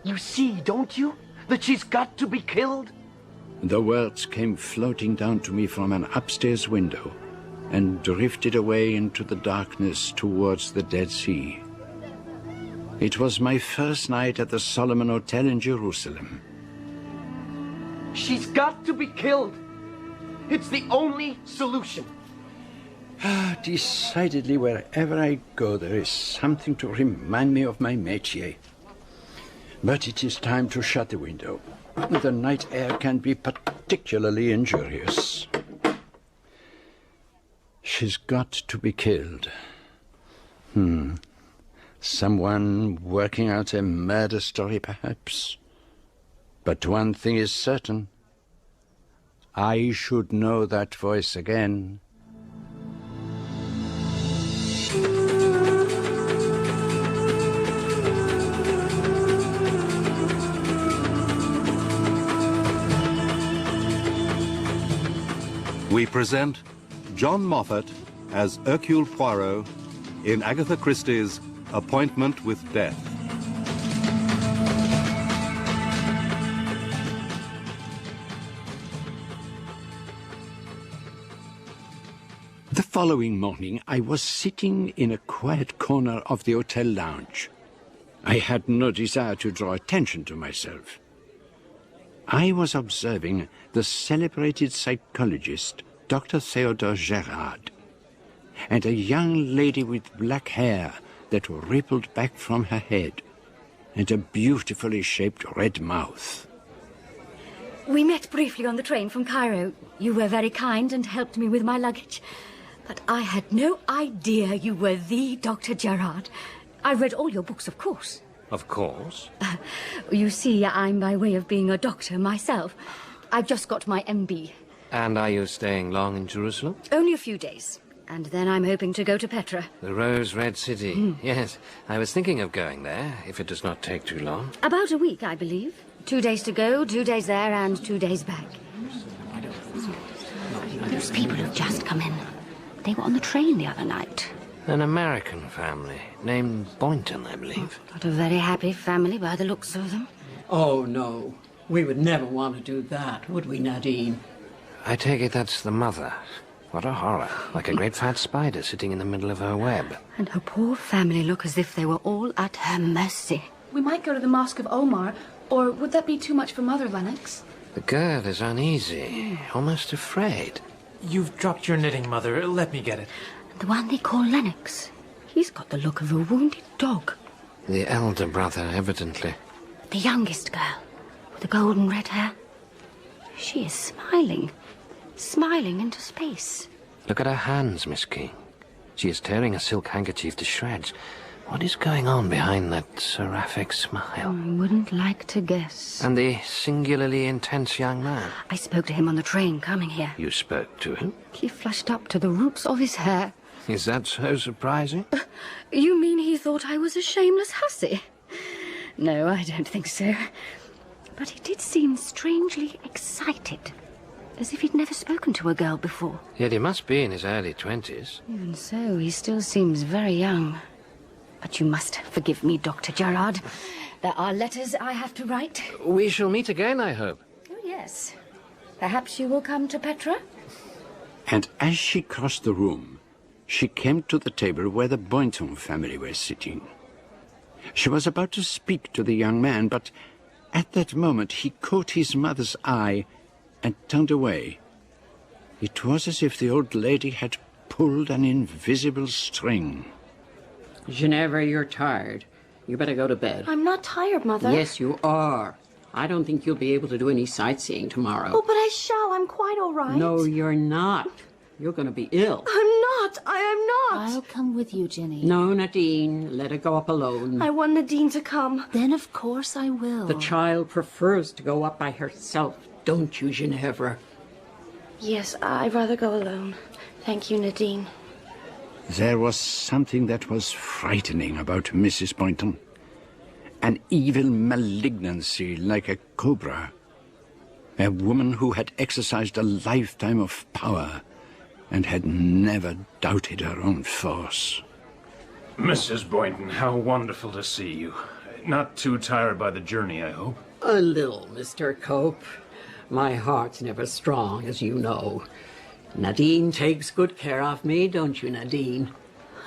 You see, don't you, that she's got to be killed? The words came floating down to me from an upstairs window and drifted away into the darkness towards the Dead Sea. It was my first night at the Solomon Hotel in Jerusalem. She's got to be killed. It's the only solution. Decidedly, wherever I go, there is something to remind me of my métier. But it is time to shut the window. The night air can be particularly injurious. She's got to be killed. Someone working out a murder story, perhaps. But one thing is certain. I should know that voice again. We present John Moffat as Hercule Poirot in Agatha Christie's Appointment with Death. The following morning, I was sitting in a quiet corner of the hotel lounge. I had no desire to draw attention to myself. I was observing the celebrated psychologist, Dr. Theodore Gerard, and a young lady with black hair that rippled back from her head, and a beautifully shaped red mouth. We met briefly on the train from Cairo. You were very kind and helped me with my luggage. But I had no idea you were the Dr. Gerard. I read all your books, of course. Of course. You see, I'm by way of being a doctor myself. I've just got my MB. And are you staying long in Jerusalem? Only a few days. And then I'm hoping to go to Petra. The Rose-Red City. Yes, I was thinking of going there, if it does not take too long. About a week, I believe. 2 days to go, 2 days there, and 2 days back. Those people have just come in. They were on the train the other night. An American family, named Boynton, I believe. Not a very happy family by the looks of them. Oh, no. We would never want to do that, would we, Nadine? I take it that's the mother. What a horror. Like a great fat spider sitting in the middle of her web. And her poor family look as if they were all at her mercy. We might go to the Mosque of Omar, or would that be too much for Mother, Lennox? The girl is uneasy, almost afraid. You've dropped your knitting, Mother. Let me get it. The one they call Lennox. He's got the look of a wounded dog. The elder brother, evidently. The youngest girl, with the golden red hair. She is smiling. Smiling into space. Look at her hands, Miss King. She is tearing a silk handkerchief to shreds. What is going on behind that seraphic smile? I wouldn't like to guess. And the singularly intense young man? I spoke to him on the train coming here. You spoke to him? He flushed up to the roots of his hair. Is that so surprising? You mean he thought I was a shameless hussy? No, I don't think so. But he did seem strangely excited, as if he'd never spoken to a girl before. Yet he must be in his early 20s. Even so, he still seems very young. But you must forgive me, Dr. Gerard. There are letters I have to write. We shall meet again, I hope. Oh, yes. Perhaps you will come to Petra? And as she crossed the room, she came to the table where the Boynton family were sitting. She was about to speak to the young man, but at that moment he caught his mother's eye and turned away. It was as if the old lady had pulled an invisible string. Ginevra, you're tired. You better go to bed. I'm not tired, Mother. Yes, you are. I don't think you'll be able to do any sightseeing tomorrow. Oh, but I shall. I'm quite all right. No, you're not. You're going to be ill. I'm not. I am not. I'll come with you, Ginny. No, Nadine. Let her go up alone. I want Nadine to come. Then, of course, I will. The child prefers to go up by herself, don't you, Ginevra? Yes, I'd rather go alone. Thank you, Nadine. There was something that was frightening about Mrs. Boynton. An evil malignancy like a cobra. A woman who had exercised a lifetime of power and had never doubted her own force. Mrs. Boynton, how wonderful to see you. Not too tired by the journey, I hope? A little, Mr. Cope. My heart's never strong, as you know. Nadine takes good care of me, don't you, Nadine?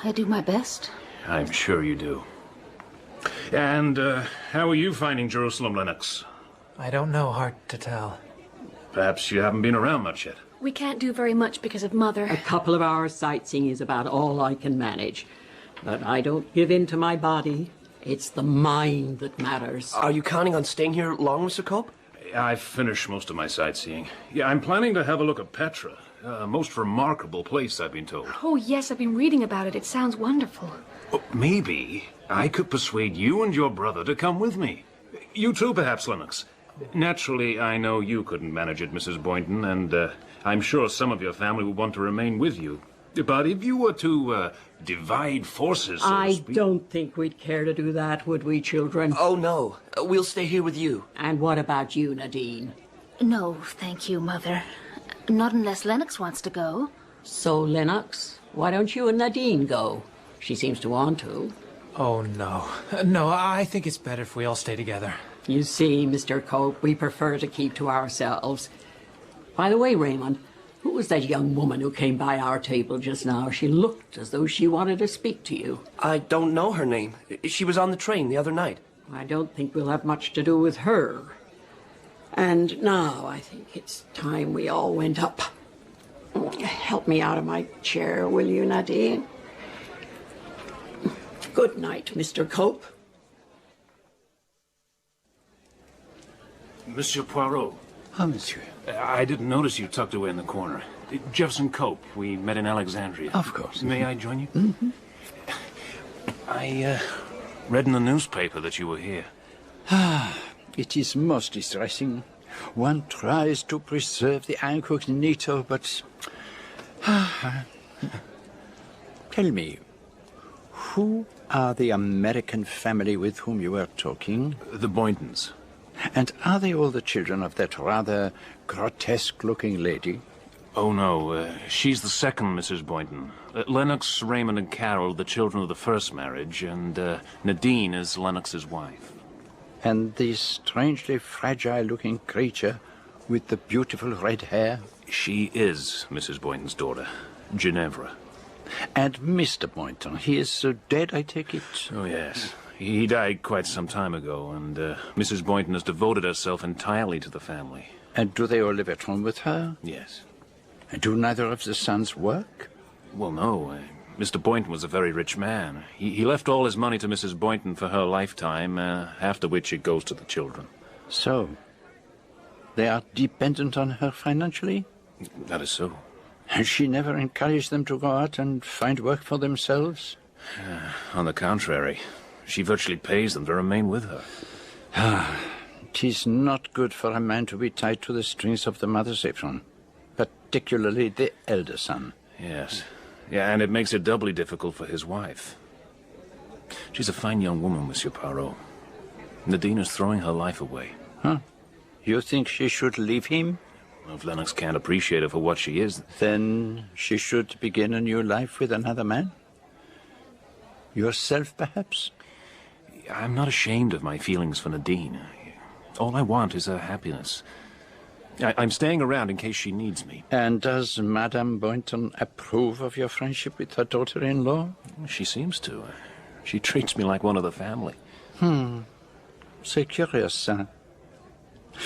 I do my best. I'm sure you do. And, how are you finding Jerusalem, Lennox? I don't know, hard to tell. Perhaps you haven't been around much yet. We can't do very much because of Mother. A couple of hours sightseeing is about all I can manage. But I don't give in to my body. It's the mind that matters. Are you counting on staying here long, Mr. Cope? I've finished most of my sightseeing. Yeah, I'm planning to have a look at Petra. A most remarkable place, I've been told. Oh, yes, I've been reading about it. It sounds wonderful. Oh, maybe I could persuade you and your brother to come with me. You too, perhaps, Lennox. Naturally, I know you couldn't manage it, Mrs. Boynton, and I'm sure some of your family would want to remain with you. But if you were to divide forces, so to speak... I don't think we'd care to do that, would we, children? Oh, no. We'll stay here with you. And what about you, Nadine? No, thank you, Mother. Not unless Lennox wants to go. So, Lennox, why don't you and Nadine go? She seems to want to. Oh, no. No, I think it's better if we all stay together. You see, Mr. Cope, we prefer to keep to ourselves. By the way, Raymond, who was that young woman who came by our table just now? She looked as though she wanted to speak to you. I don't know her name. She was on the train the other night. I don't think we'll have much to do with her. And now I think it's time we all went up. Help me out of my chair, will you, Nadine? Good night, Mr. Cope. Monsieur Poirot. Ah, monsieur. I didn't notice you tucked away in the corner. Jefferson Cope. We met in Alexandria. Of course. May I join you? Mm-hmm. I read in the newspaper that you were here. Ah, it is most distressing. One tries to preserve the incognito, but... Tell me, who are the American family with whom you were talking? The Boyntons. And are they all the children of that rather grotesque-looking lady? Oh, no. She's the second Mrs. Boynton. Lennox, Raymond, and Carol, the children of the first marriage, and Nadine is Lennox's wife. And this strangely fragile-looking creature with the beautiful red hair? She is Mrs. Boynton's daughter, Ginevra. And Mr. Boynton, he is dead, I take it? Oh, yes. He died quite some time ago, and Mrs. Boynton has devoted herself entirely to the family. And do they all live at home with her? Yes. And do neither of the sons work? Well, no. Mr. Boynton was a very rich man. He left all his money to Mrs. Boynton for her lifetime, after which it goes to the children. So, they are dependent on her financially? That is so. And she never encouraged them to go out and find work for themselves? On the contrary, she virtually pays them to remain with her. Ah, 'tis not good for a man to be tied to the strings of the mother's apron, particularly the elder son. Yes. Yeah, and it makes it doubly difficult for his wife. She's a fine young woman, Monsieur Poirot. Nadine is throwing her life away. Huh? You think she should leave him? Well, if Lennox can't appreciate her for what she is... Then she should begin a new life with another man? Yourself, perhaps? I'm not ashamed of my feelings for Nadine. All I want is her happiness. I'm staying around in case she needs me. And does Madame Boynton approve of your friendship with her daughter-in-law? She seems to. She treats me like one of the family. C'est curious, huh?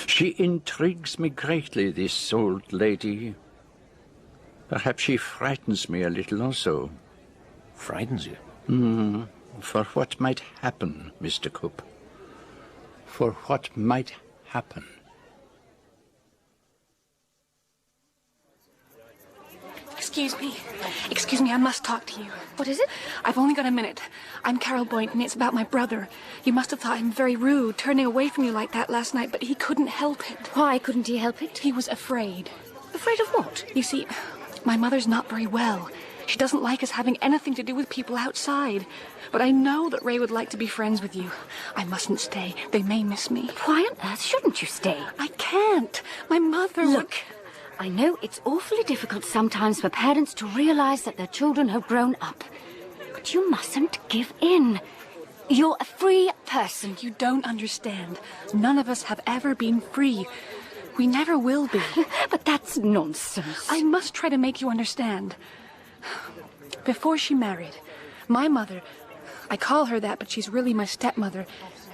She intrigues me greatly, this old lady. Perhaps she frightens me a little also. Frightens you? For what might happen, Mr. Cope. For what might happen. Excuse me, I must talk to you. What is it? I've only got a minute. I'm Carol Boynton. It's about my brother. You must have thought him very rude, turning away from you like that last night, but he couldn't help it. Why couldn't he help it? He was afraid. Afraid of what? You see, my mother's not very well. She doesn't like us having anything to do with people outside. But I know that Ray would like to be friends with you. I mustn't stay. They may miss me. Why on earth shouldn't you stay? I can't. My mother Look, I know it's awfully difficult sometimes for parents to realize that their children have grown up. But you mustn't give in. You're a free person. You don't understand. None of us have ever been free. We never will be. But that's nonsense. I must try to make you understand. Before she married, my mother, I call her that, but she's really my stepmother,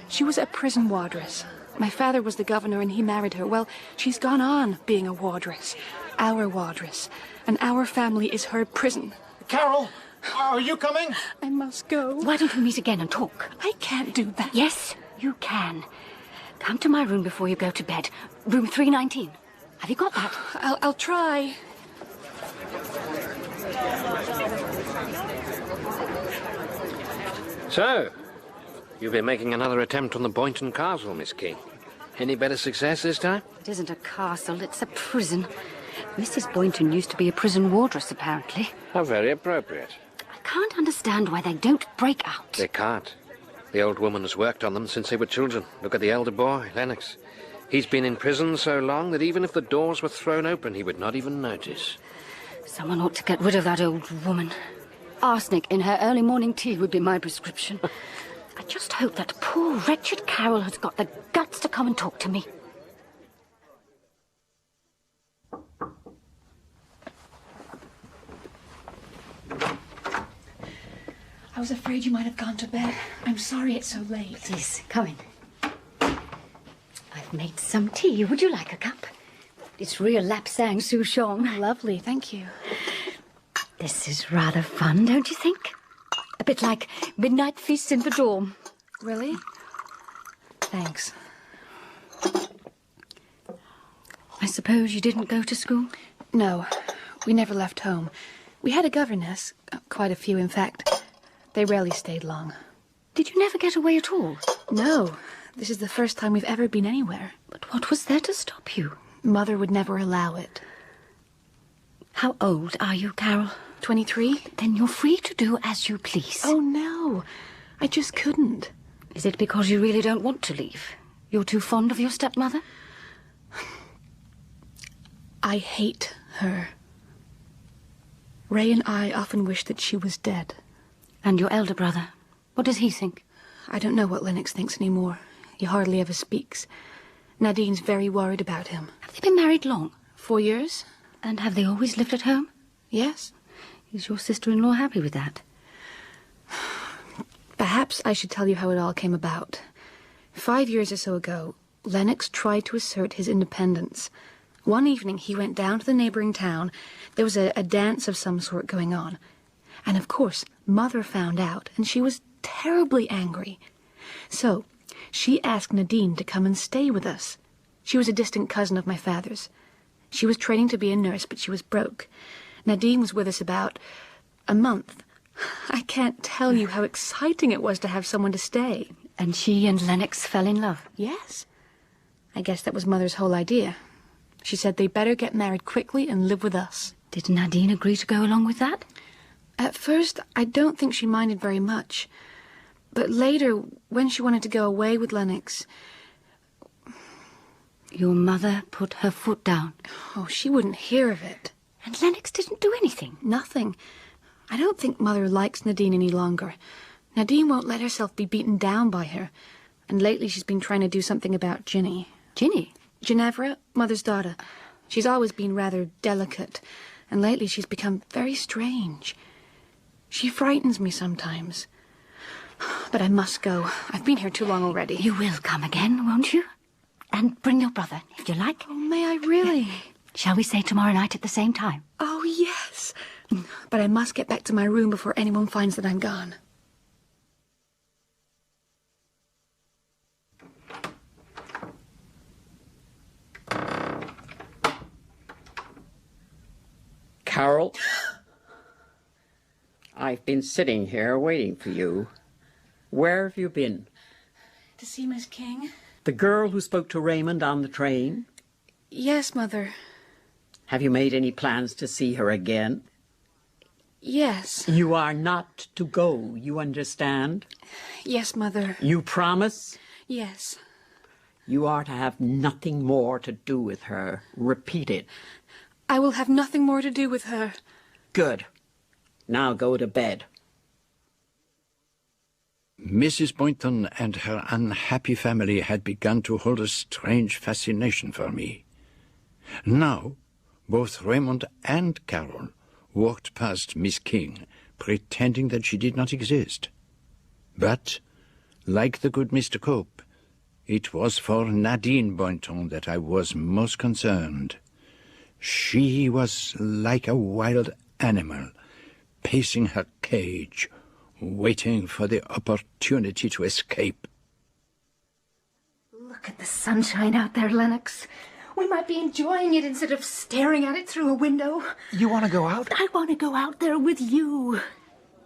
she was a prison wardress. My father was the governor and he married her. Well, she's gone on being a wardress. Our wardress. And our family is her prison. Carol, are you coming? I must go. Why don't we meet again and talk? I can't do that. Yes, you can. Come to my room before you go to bed. Room 319. Have you got that? I'll try. So, you've been making another attempt on the Boynton Castle, Miss King. Any better success this time? It isn't a castle, it's a prison. Mrs. Boynton used to be a prison wardress, apparently. How very appropriate. I can't understand why they don't break out. They can't. The old woman has worked on them since they were children. Look at the elder boy, Lennox. He's been in prison so long that even if the doors were thrown open, he would not even notice. Someone ought to get rid of that old woman. Arsenic in her early morning tea would be my prescription. I just hope that poor, wretched Carol has got the guts to come and talk to me. I was afraid you might have gone to bed. I'm sorry it's so late. Please, come in. I've made some tea. Would you like a cup? It's real Lapsang Souchong. Lovely, thank you. This is rather fun, don't you think? A bit like midnight feasts in the dorm. Really? Thanks. I suppose you didn't go to school? No, we never left home. We had a governess, quite a few in fact. They rarely stayed long. Did you never get away at all? No, this is the first time we've ever been anywhere. But what was there to stop you? Mother would never allow it. How old are you, Carol? 23? Then you're free to do as you please. Oh, no. I just couldn't. Is it because you really don't want to leave? You're too fond of your stepmother? I hate her. Ray and I often wish that she was dead. And your elder brother? What does he think? I don't know what Lennox thinks anymore. He hardly ever speaks. Nadine's very worried about him. Have they been married long? 4 years. And have they always lived at home? Yes. Is your sister-in-law happy with that? Perhaps I should tell you how it all came about. 5 years or so ago, Lennox tried to assert his independence. One evening he went down to the neighbouring town. There was a dance of some sort going on. And of course, Mother found out, and she was terribly angry. So, she asked Nadine to come and stay with us. She was a distant cousin of my father's. She was training to be a nurse, but she was broke. Nadine was with us about a month. I can't tell you how exciting it was to have someone to stay. And she and Lennox fell in love? Yes. I guess that was Mother's whole idea. She said they'd better get married quickly and live with us. Did Nadine agree to go along with that? At first, I don't think she minded very much. But later, when she wanted to go away with Lennox... Your mother put her foot down? Oh, she wouldn't hear of it. And Lennox didn't do anything? Nothing. I don't think Mother likes Nadine any longer. Nadine won't let herself be beaten down by her. And lately she's been trying to do something about Ginny. Ginny? Ginevra, Mother's daughter. She's always been rather delicate. And lately she's become very strange. She frightens me sometimes. But I must go. I've been here too long already. You will come again, won't you? And bring your brother, if you like. Oh, may I really? Yeah. Shall we say tomorrow night at the same time? Oh, yes. But I must get back to my room before anyone finds that I'm gone. Carol? I've been sitting here waiting for you. Where have you been? To see Miss King. The girl who spoke to Raymond on the train? Yes, Mother. Have you made any plans to see her again? Yes. You are not to go, you understand? Yes, Mother. You promise? Yes. You are to have nothing more to do with her. Repeat it. I will have nothing more to do with her. Good. Now go to bed. Mrs. Boynton and her unhappy family had begun to hold a strange fascination for me. Now, both Raymond and Carol walked past Miss King, pretending that she did not exist. But, like the good Mr. Cope, it was for Nadine Boynton that I was most concerned. She was like a wild animal, pacing her cage, waiting for the opportunity to escape. Look at the sunshine out there, Lennox. We might be enjoying it instead of staring at it through a window. You want to go out? I want to go out there with you.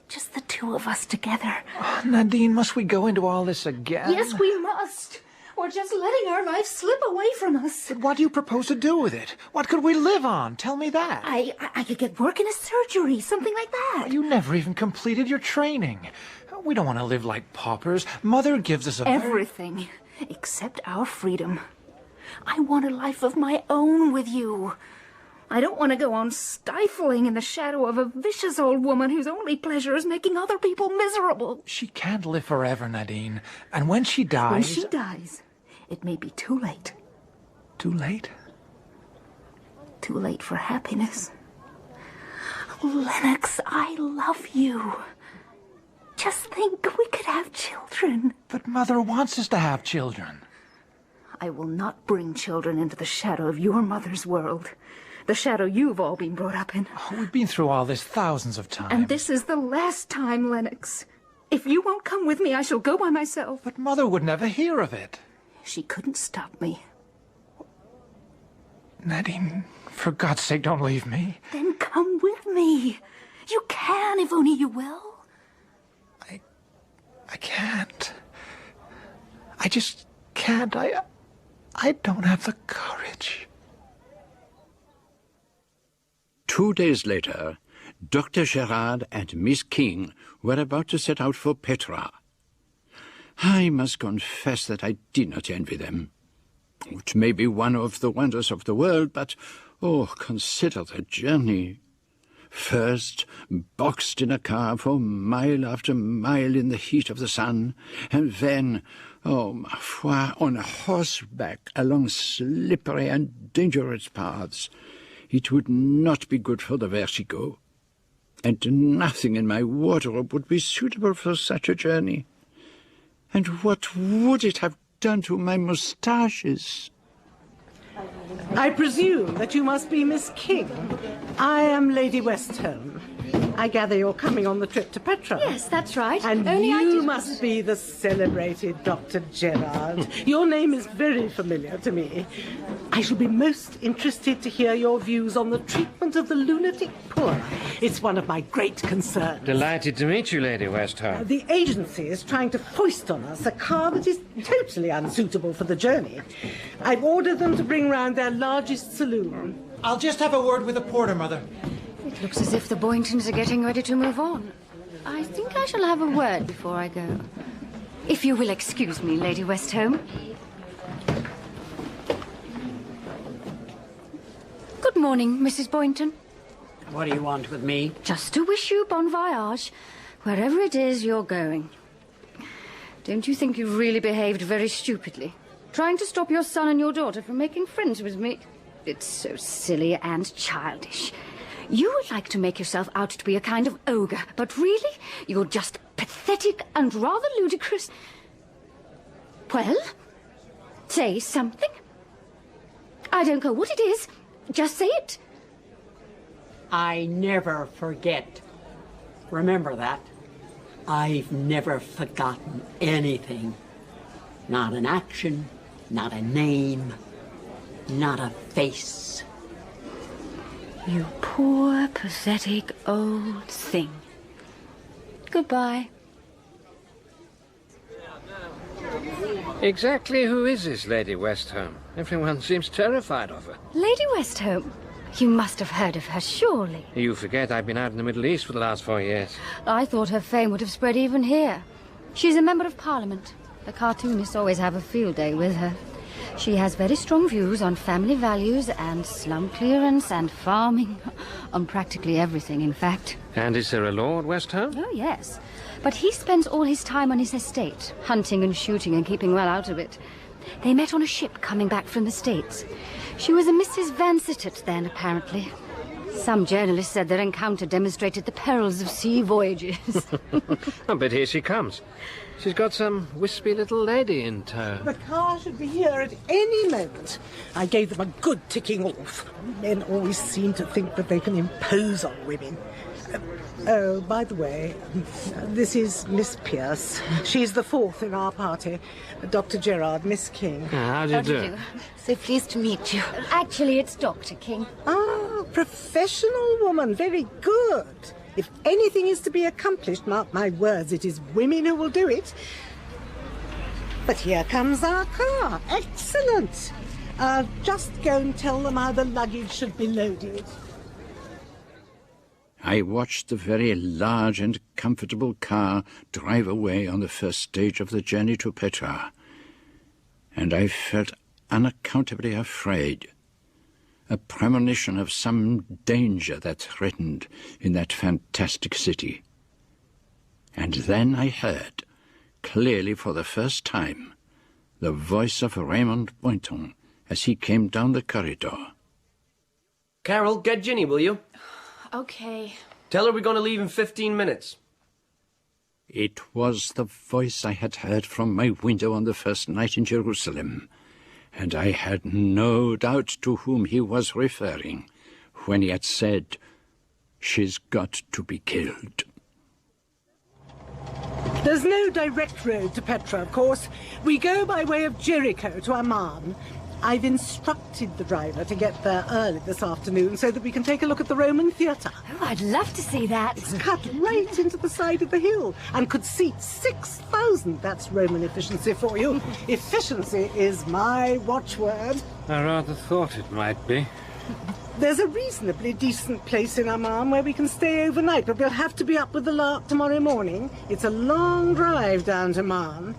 Just the two of us together. Oh, Nadine, must we go into all this again? Yes, we must. We're just letting our life slip away from us. But what do you propose to do with it? What could we live on? Tell me that. I could get work in a surgery, something like that. You never even completed your training. We don't want to live like paupers. Mother gives us everything except our freedom. I want a life of my own with you. I don't want to go on stifling in the shadow of a vicious old woman whose only pleasure is making other people miserable. She can't live forever, Nadine. And when she dies... When she dies, it may be too late. Too late? Too late for happiness. Lennox, I love you. Just think, we could have children. But Mother wants us to have children. I will not bring children into the shadow of your mother's world. The shadow you've all been brought up in. Oh, we've been through all this thousands of times. And this is the last time, Lennox. If you won't come with me, I shall go by myself. But Mother would never hear of it. She couldn't stop me. Nadine, for God's sake, don't leave me. Then come with me. You can, if only you will. I can't. I just can't. I don't have the courage. 2 days later, Dr. Gerard and Miss King were about to set out for Petra. I must confess that I did not envy them. It may be one of the wonders of the world, but, oh, consider the journey. First, boxed in a car for mile after mile in the heat of the sun, and then, oh, ma foi, on horseback along slippery and dangerous paths. It would not be good for the vertigo, and nothing in my wardrobe would be suitable for such a journey. And what would it have done to my moustaches? I presume that you must be Miss King. I am Lady Westholme. I gather you're coming on the trip to Petra. Yes, that's right. And you must be the celebrated Dr. Gerard. Your name is very familiar to me. I shall be most interested to hear your views on the treatment of the lunatic poor. It's one of my great concerns. Delighted to meet you, Lady Westholme. The agency is trying to foist on us a car that is totally unsuitable for the journey. I've ordered them to bring round their largest saloon. I'll just have a word with the porter, Mother. It looks as if the Boyntons are getting ready to move on. I think I shall have a word before I go. If you will excuse me, Lady Westholme. Good morning, Mrs. Boynton. What do you want with me? Just to wish you bon voyage, wherever it is you're going. Don't you think you've really behaved very stupidly? Trying to stop your son and your daughter from making friends with me? It's so silly and childish. You would like to make yourself out to be a kind of ogre, but really, you're just pathetic and rather ludicrous. Well, say something. I don't care what it is. Just say it. I never forget. Remember that. I've never forgotten anything. Not an action, not a name, not a face. You poor, pathetic old thing. Goodbye. Exactly who is this Lady Westholme? Everyone seems terrified of her. Lady Westholme? You must have heard of her, surely. You forget I've been out in the Middle East for the last 4 years. I thought her fame would have spread even here. She's a member of Parliament. The cartoonists always have a field day with her. She has very strong views on family values and slum clearance and farming. On practically everything, in fact. And is there a law at Westholme? Oh, yes. But he spends all his time on his estate, hunting and shooting and keeping well out of it. They met on a ship coming back from the States. She was a Mrs. Vansittart then, apparently. Some journalist said their encounter demonstrated the perils of sea voyages. Oh, but here she comes. She's got some wispy little lady in tow. The car should be here at any moment. I gave them a good ticking off. Men always seem to think that they can impose on women. Oh, by the way, this is Miss Pierce. She's the fourth in our party. Dr. Gerard, Miss King. How do you do? So pleased to meet you. Actually, it's Dr. King. Ah, professional woman. Very good. If anything is to be accomplished, mark my words, it is women who will do it. But here comes our car. Excellent. I'll just go and tell them how the luggage should be loaded. I watched the very large and comfortable car drive away on the first stage of the journey to Petra, and I felt unaccountably afraid. A premonition of some danger that threatened in that fantastic city. And then I heard, clearly for the first time, the voice of Raymond Boynton as he came down the corridor. Carol, get Ginny, will you? Okay. Tell her we're going to leave in 15 minutes. It was the voice I had heard from my window on the first night in Jerusalem, and I had no doubt to whom he was referring when he had said, "She's got to be killed." There's no direct road to Petra, of course. We go by way of Jericho to Amman. I've instructed the driver to get there early this afternoon so that we can take a look at the Roman theatre. Oh, I'd love to see that. It's cut right into the side of the hill and could seat 6,000. That's Roman efficiency for you. Efficiency is my watchword. I rather thought it might be. There's a reasonably decent place in Amman where we can stay overnight, but we'll have to be up with the lark tomorrow morning. It's a long drive down to Amman.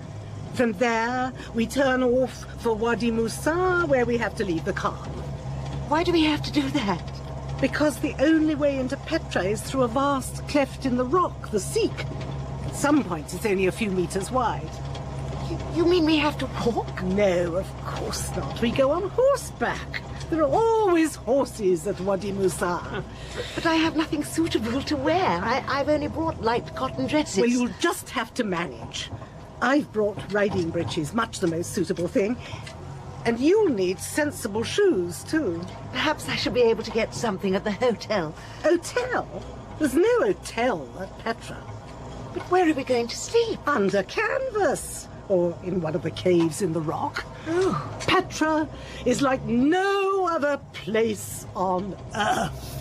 From there, we turn off for Wadi Musa, where we have to leave the car. Why do we have to do that? Because the only way into Petra is through a vast cleft in the rock, the Seek. At some points, it's only a few meters wide. You mean we have to walk? No, of course not. We go on horseback. There are always horses at Wadi Musa. But I have nothing suitable to wear. I've only brought light cotton dresses. Well, you'll just have to manage. I've brought riding breeches, much the most suitable thing. And you'll need sensible shoes, too. Perhaps I shall be able to get something at the hotel. Hotel? There's no hotel at Petra. But where are we going to sleep? Under canvas. Or in one of the caves in the rock. Oh. Petra is like no other place on Earth.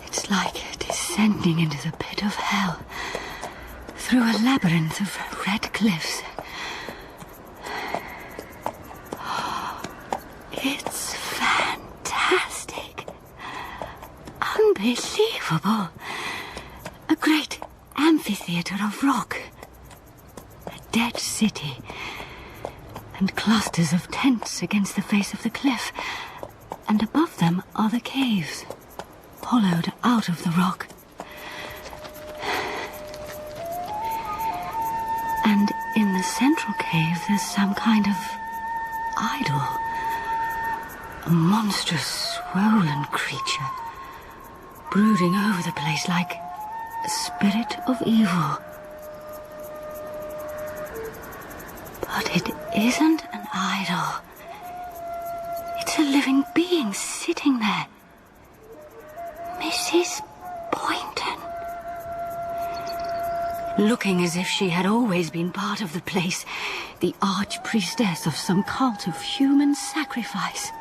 It's like descending into the pit of hell, through a labyrinth of red cliffs. It's fantastic. Unbelievable. A great amphitheatre of rock. A dead city. And clusters of tents against the face of the cliff. And above them are the caves, hollowed out of the rock. And in the central cave there's some kind of idol. A monstrous, swollen creature, brooding over the place like a spirit of evil. But it isn't an idol. It's a living being sitting there. Mrs. Boynton. Looking as if she had always been part of the place, the archpriestess of some cult of human sacrifice.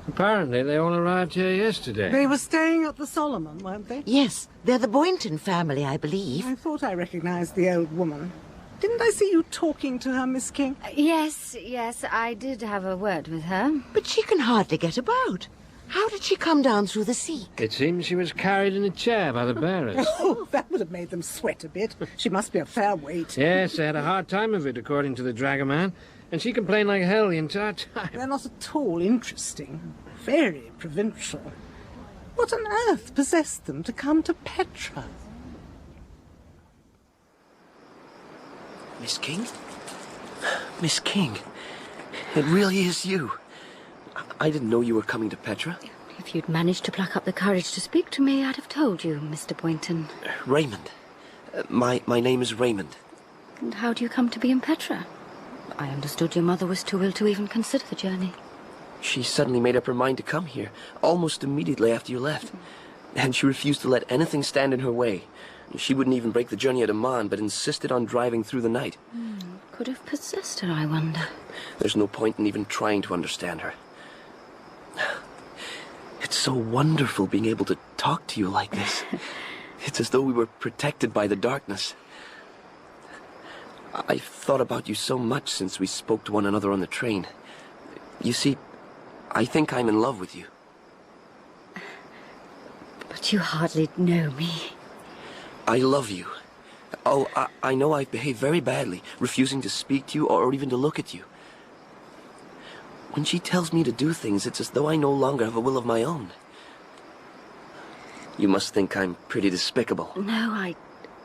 Apparently they all arrived here yesterday. They were staying at the Solomon, weren't they? Yes, they're the Boynton family, I believe. I thought I recognized the old woman. Didn't I see you talking to her, Miss King? Yes, I did have a word with her. But she can hardly get about. How did she come down through the sea? It seems she was carried in a chair by the bearers. Oh, that would have made them sweat a bit. She must be a fair weight. Yes, they had a hard time of it, according to the dragoman. And she complained like hell the entire time. They're not at all interesting. Very provincial. What on earth possessed them to come to Petra? Miss King? Miss King, it really is you. I didn't know you were coming to Petra. If you'd managed to pluck up the courage to speak to me, I'd have told you, Mr. Boynton. Raymond. My name is Raymond. And how do you come to be in Petra? I understood your mother was too ill to even consider the journey. She suddenly made up her mind to come here, almost immediately after you left. And she refused to let anything stand in her way. She wouldn't even break the journey at Amman, but insisted on driving through the night. Could have possessed her, I wonder. There's no point in even trying to understand her. It's so wonderful being able to talk to you like this. It's as though we were protected by the darkness. I've thought about you so much since we spoke to one another on the train. You see, I think I'm in love with you. But you hardly know me. I love you. Oh, I know I've behaved very badly, refusing to speak to you or even to look at you. When she tells me to do things, it's as though I no longer have a will of my own. You must think I'm pretty despicable. No, I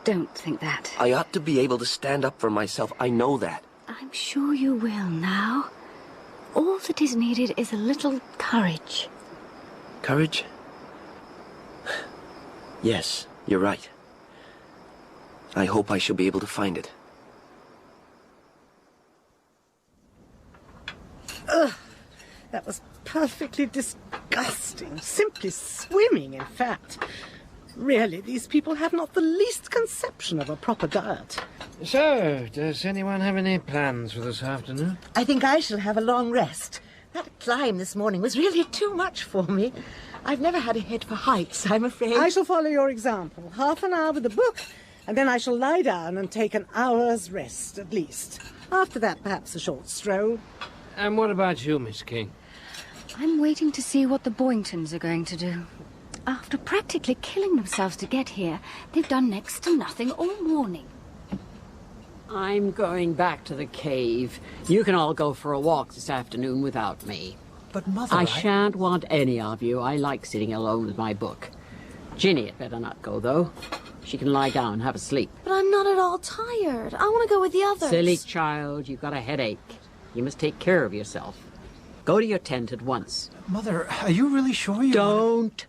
don't think that. I ought to be able to stand up for myself. I know that. I'm sure you will now. All that is needed is a little courage. Courage? Yes, you're right. I hope I shall be able to find it. Ugh, that was perfectly disgusting. Simply swimming, in fact. Really, these people have not the least conception of a proper diet. So, does anyone have any plans for this afternoon? I think I shall have a long rest. That climb this morning was really too much for me. I've never had a head for heights, I'm afraid. I shall follow your example. Half an hour with a book, and then I shall lie down and take an hour's rest, at least. After that, perhaps a short stroll. And what about you, Miss King? I'm waiting to see what the Boyntons are going to do. After practically killing themselves to get here, they've done next to nothing all morning. I'm going back to the cave. You can all go for a walk this afternoon without me. But, Mother, I shan't want any of you. I like sitting alone with my book. Ginny had better not go, though. She can lie down and have a sleep. But I'm not at all tired. I want to go with the others. Silly child, you've got a headache. You must take care of yourself. Go to your tent at once. Mother, are you really sure you Don't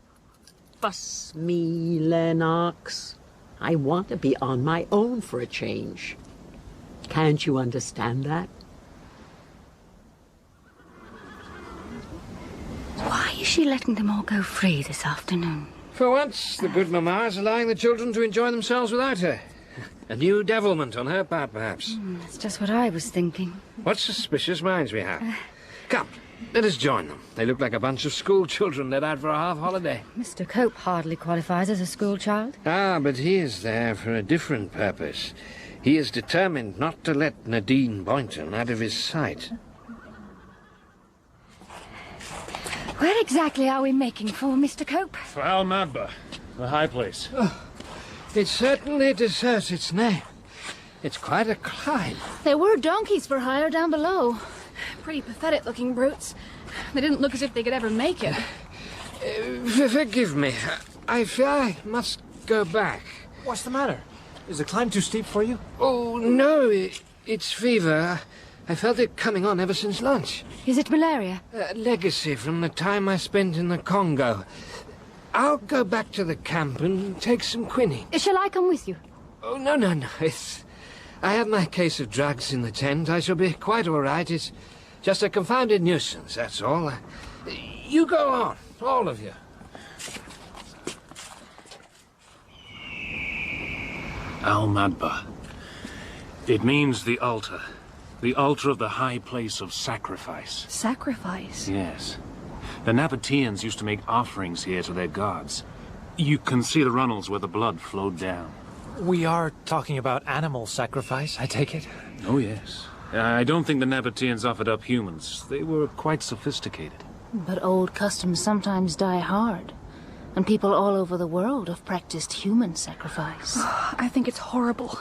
fuss me, Lennox. I want to be on my own for a change. Can't you understand that? Why is she letting them all go free this afternoon? For once, the good mamma is allowing the children to enjoy themselves without her. A new devilment on her part, perhaps. That's just what I was thinking. What suspicious minds we have. Come, let us join them. They look like a bunch of school children let out for a half-holiday. Mr. Cope hardly qualifies as a schoolchild. Ah, but he is there for a different purpose. He is determined not to let Nadine Boynton out of his sight. Where exactly are we making for, Mr. Cope? For Al Madba, the high place. It certainly deserves its name. It's quite a climb. There were donkeys for hire down below. Pretty pathetic-looking brutes. They didn't look as if they could ever make it. Forgive me. I fear I must go back. What's the matter? Is the climb too steep for you? Oh, no, it's fever. I felt it coming on ever since lunch. Is it malaria? Legacy from the time I spent in the Congo. I'll go back to the camp and take some quinine. Shall I come with you? Oh, no. I have my case of drugs in the tent. I shall be quite all right. It's just a confounded nuisance, that's all. You go on, all of you. Al Madba. It means the altar. The altar of the high place of sacrifice. Sacrifice? Yes. The Nabateans used to make offerings here to their gods. You can see the runnels where the blood flowed down. We are talking about animal sacrifice, I take it? Oh, yes. I don't think the Nabateans offered up humans. They were quite sophisticated. But old customs sometimes die hard. And people all over the world have practiced human sacrifice. I think it's horrible.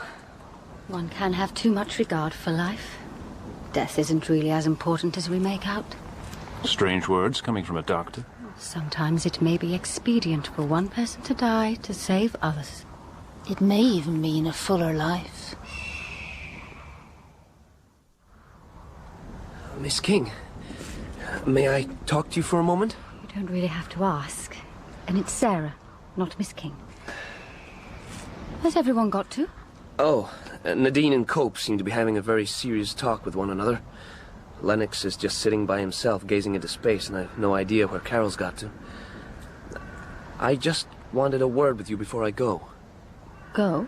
One can have too much regard for life. Death isn't really as important as we make out. Strange words coming from a doctor. Sometimes it may be expedient for one person to die to save others. It may even mean a fuller life. Miss King, may I talk to you for a moment? You don't really have to ask. And it's Sarah, not Miss King. Has everyone got to? Oh, Nadine and Cope seem to be having a very serious talk with one another. Lennox is just sitting by himself, gazing into space, and I've no idea where Carol's got to. I just wanted a word with you before I go. Go?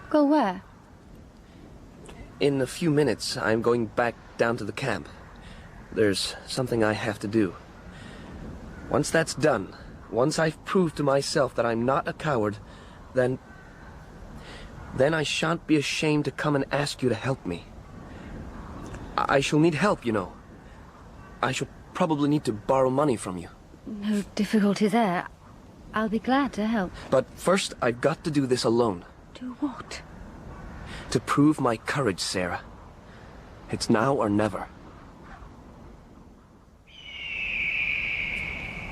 Go where? In a few minutes, I'm going back down to the camp. There's something I have to do. Once that's done, once I've proved to myself that I'm not a coward, then I shan't be ashamed to come and ask you to help me. I shall need help, you know. I shall probably need to borrow money from you. No difficulty there. I'll be glad to help. But first, I've got to do this alone. Do what? To prove my courage, Sarah. It's now or never.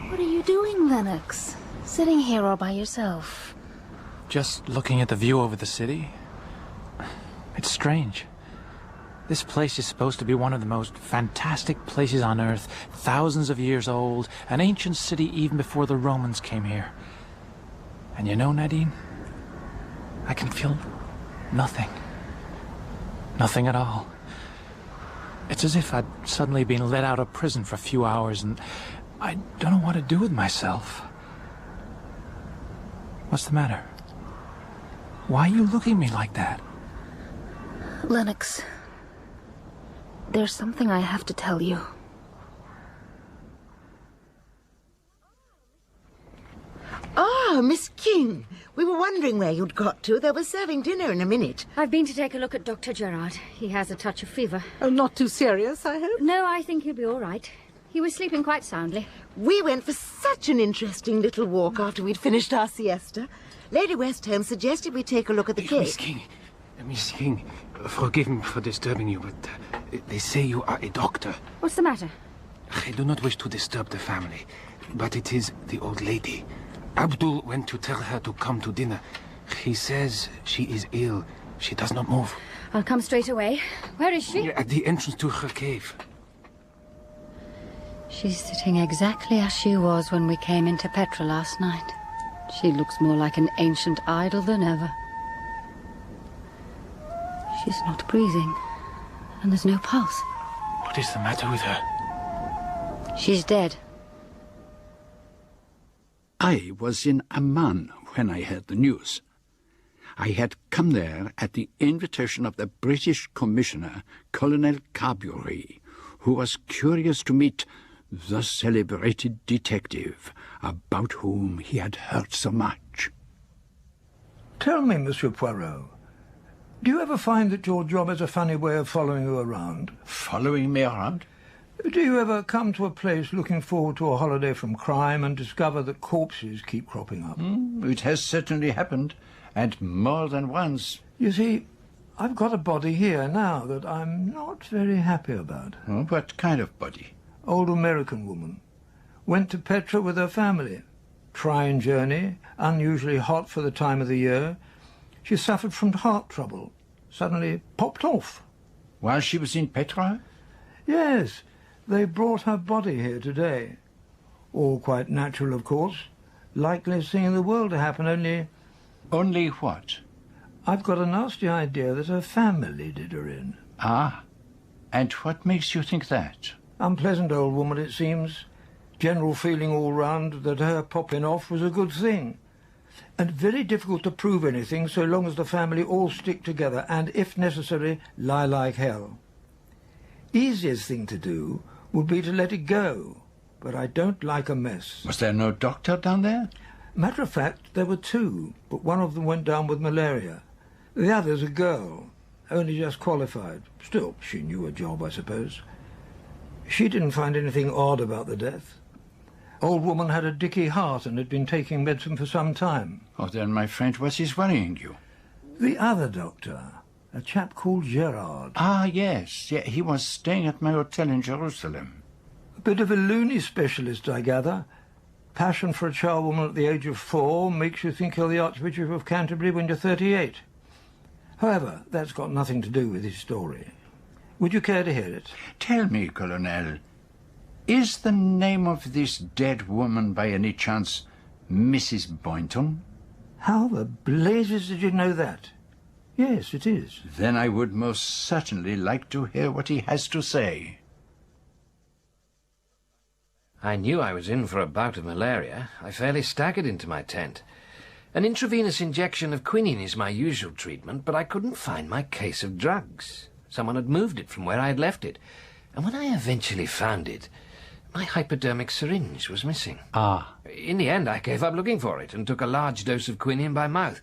What are you doing, Lennox? Sitting here all by yourself? Just looking at the view over the city. It's strange. This place is supposed to be one of the most fantastic places on Earth, thousands of years old, an ancient city even before the Romans came here. And you know, Nadine, I can feel nothing. Nothing at all. It's as if I'd suddenly been let out of prison for a few hours and I don't know what to do with myself. What's the matter? Why are you looking at me like that? Lennox, there's something I have to tell you. Ah, Miss King. We were wondering where you'd got to. They were serving dinner in a minute. I've been to take a look at Dr. Gerard. He has a touch of fever. Oh, not too serious, I hope? No, I think he'll be all right. He was sleeping quite soundly. We went for such an interesting little walk after we'd finished our siesta. Lady Westholme suggested we take a look at the cake. Miss King, forgive me for disturbing you, but they say you are a doctor. What's the matter? I do not wish to disturb the family, but it is the old lady. Abdul went to tell her to come to dinner. He says she is ill. She does not move. I'll come straight away. Where is she? At the entrance to her cave. She's sitting exactly as she was when we came into Petra last night. She looks more like an ancient idol than ever. She's not breathing, and there's no pulse. What is the matter with her? She's dead. I was in Amman when I heard the news. I had come there at the invitation of the British Commissioner, Colonel Carbury, who was curious to meet the celebrated detective about whom he had heard so much. Tell me, Monsieur Poirot, do you ever find that your job has a funny way of following you around? Following me around? Do you ever come to a place looking forward to a holiday from crime and discover that corpses keep cropping up? It has certainly happened, and more than once. You see, I've got a body here now that I'm not very happy about. Oh, what kind of body? Old American woman. Went to Petra with her family. Trying journey, unusually hot for the time of the year. She suffered from heart trouble. Suddenly popped off. While she was in Petra? Yes. They brought her body here today. All quite natural, of course. Likeliest thing in the world to happen, only... Only what? I've got a nasty idea that her family did her in. Ah. And what makes you think that? Unpleasant old woman, it seems. General feeling all round that her popping off was a good thing. And very difficult to prove anything so long as the family all stick together and, if necessary, lie like hell. Easiest thing to do would be to let it go, but I don't like a mess. Was there no doctor down there? Matter of fact, there were two, but one of them went down with malaria. The other's a girl, only just qualified. Still, she knew her job, I suppose. She didn't find anything odd about the death. Old woman had a dicky heart and had been taking medicine for some time. Oh, then, my friend, what is worrying you? The other doctor, A chap called Gerard. Ah, yes. Yeah, he was staying at my hotel in Jerusalem. A bit of a loony specialist, I gather. Passion for a charwoman at the age of 4 makes you think you're the Archbishop of Canterbury when you're 38. However, that's got nothing to do with his story. Would you care to hear it? Tell me, Colonel, is the name of this dead woman by any chance Mrs. Boynton? How the blazes did you know that? Yes, it is. Then I would most certainly like to hear what he has to say. I knew I was in for a bout of malaria. I fairly staggered into my tent. An intravenous injection of quinine is my usual treatment, but I couldn't find my case of drugs. Someone had moved it from where I had left it, and when I eventually found it, my hypodermic syringe was missing. Ah. In the end, I gave up looking for it and took a large dose of quinine by mouth.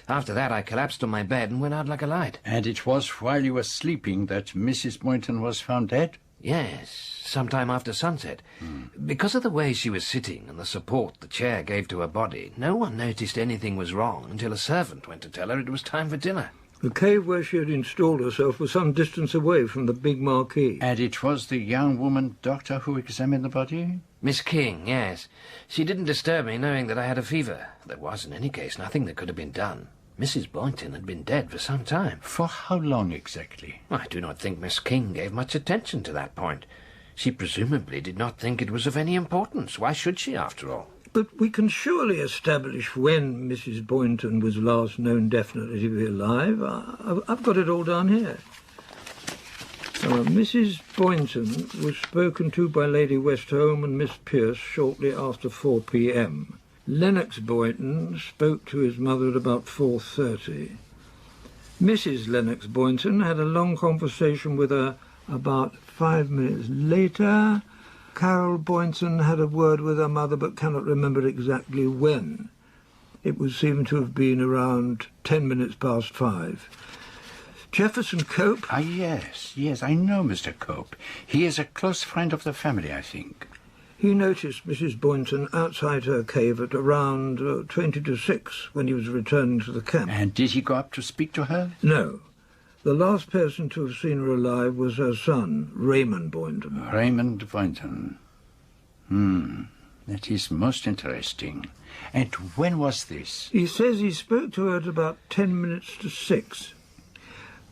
After that, I collapsed on my bed and went out like a light. And it was while you were sleeping that Mrs. Boynton was found dead? Yes, sometime after sunset. Because of the way she was sitting and the support the chair gave to her body, no one noticed anything was wrong until a servant went to tell her it was time for dinner. The cave where she had installed herself was some distance away from the big marquee. And it was the young woman doctor who examined the body? Miss King, yes. She didn't disturb me, knowing that I had a fever. There was, in any case, nothing that could have been done. Mrs. Boynton had been dead for some time. For how long exactly? I do not think Miss King gave much attention to that point. She presumably did not think it was of any importance. Why should she, after all? But we can surely establish when Mrs. Boynton was last known definitely to be alive. I've got it all down here. Mrs. Boynton was spoken to by Lady Westholme and Miss Pierce shortly after 4 p.m. Lennox Boynton spoke to his mother at about 4:30. Mrs. Lennox Boynton had a long conversation with her about 5 minutes later. Carol Boynton had a word with her mother but cannot remember exactly when. It would seem to have been around 10 minutes past 5. Jefferson Cope? Ah, yes, I know Mr. Cope. He is a close friend of the family, I think. He noticed Mrs. Boynton outside her cave at around 20 to 6 when he was returning to the camp. And did he go up to speak to her? No. The last person to have seen her alive was her son, Raymond Boynton. Raymond Boynton. That is most interesting. And when was this? He says he spoke to her at about 10 minutes to 6.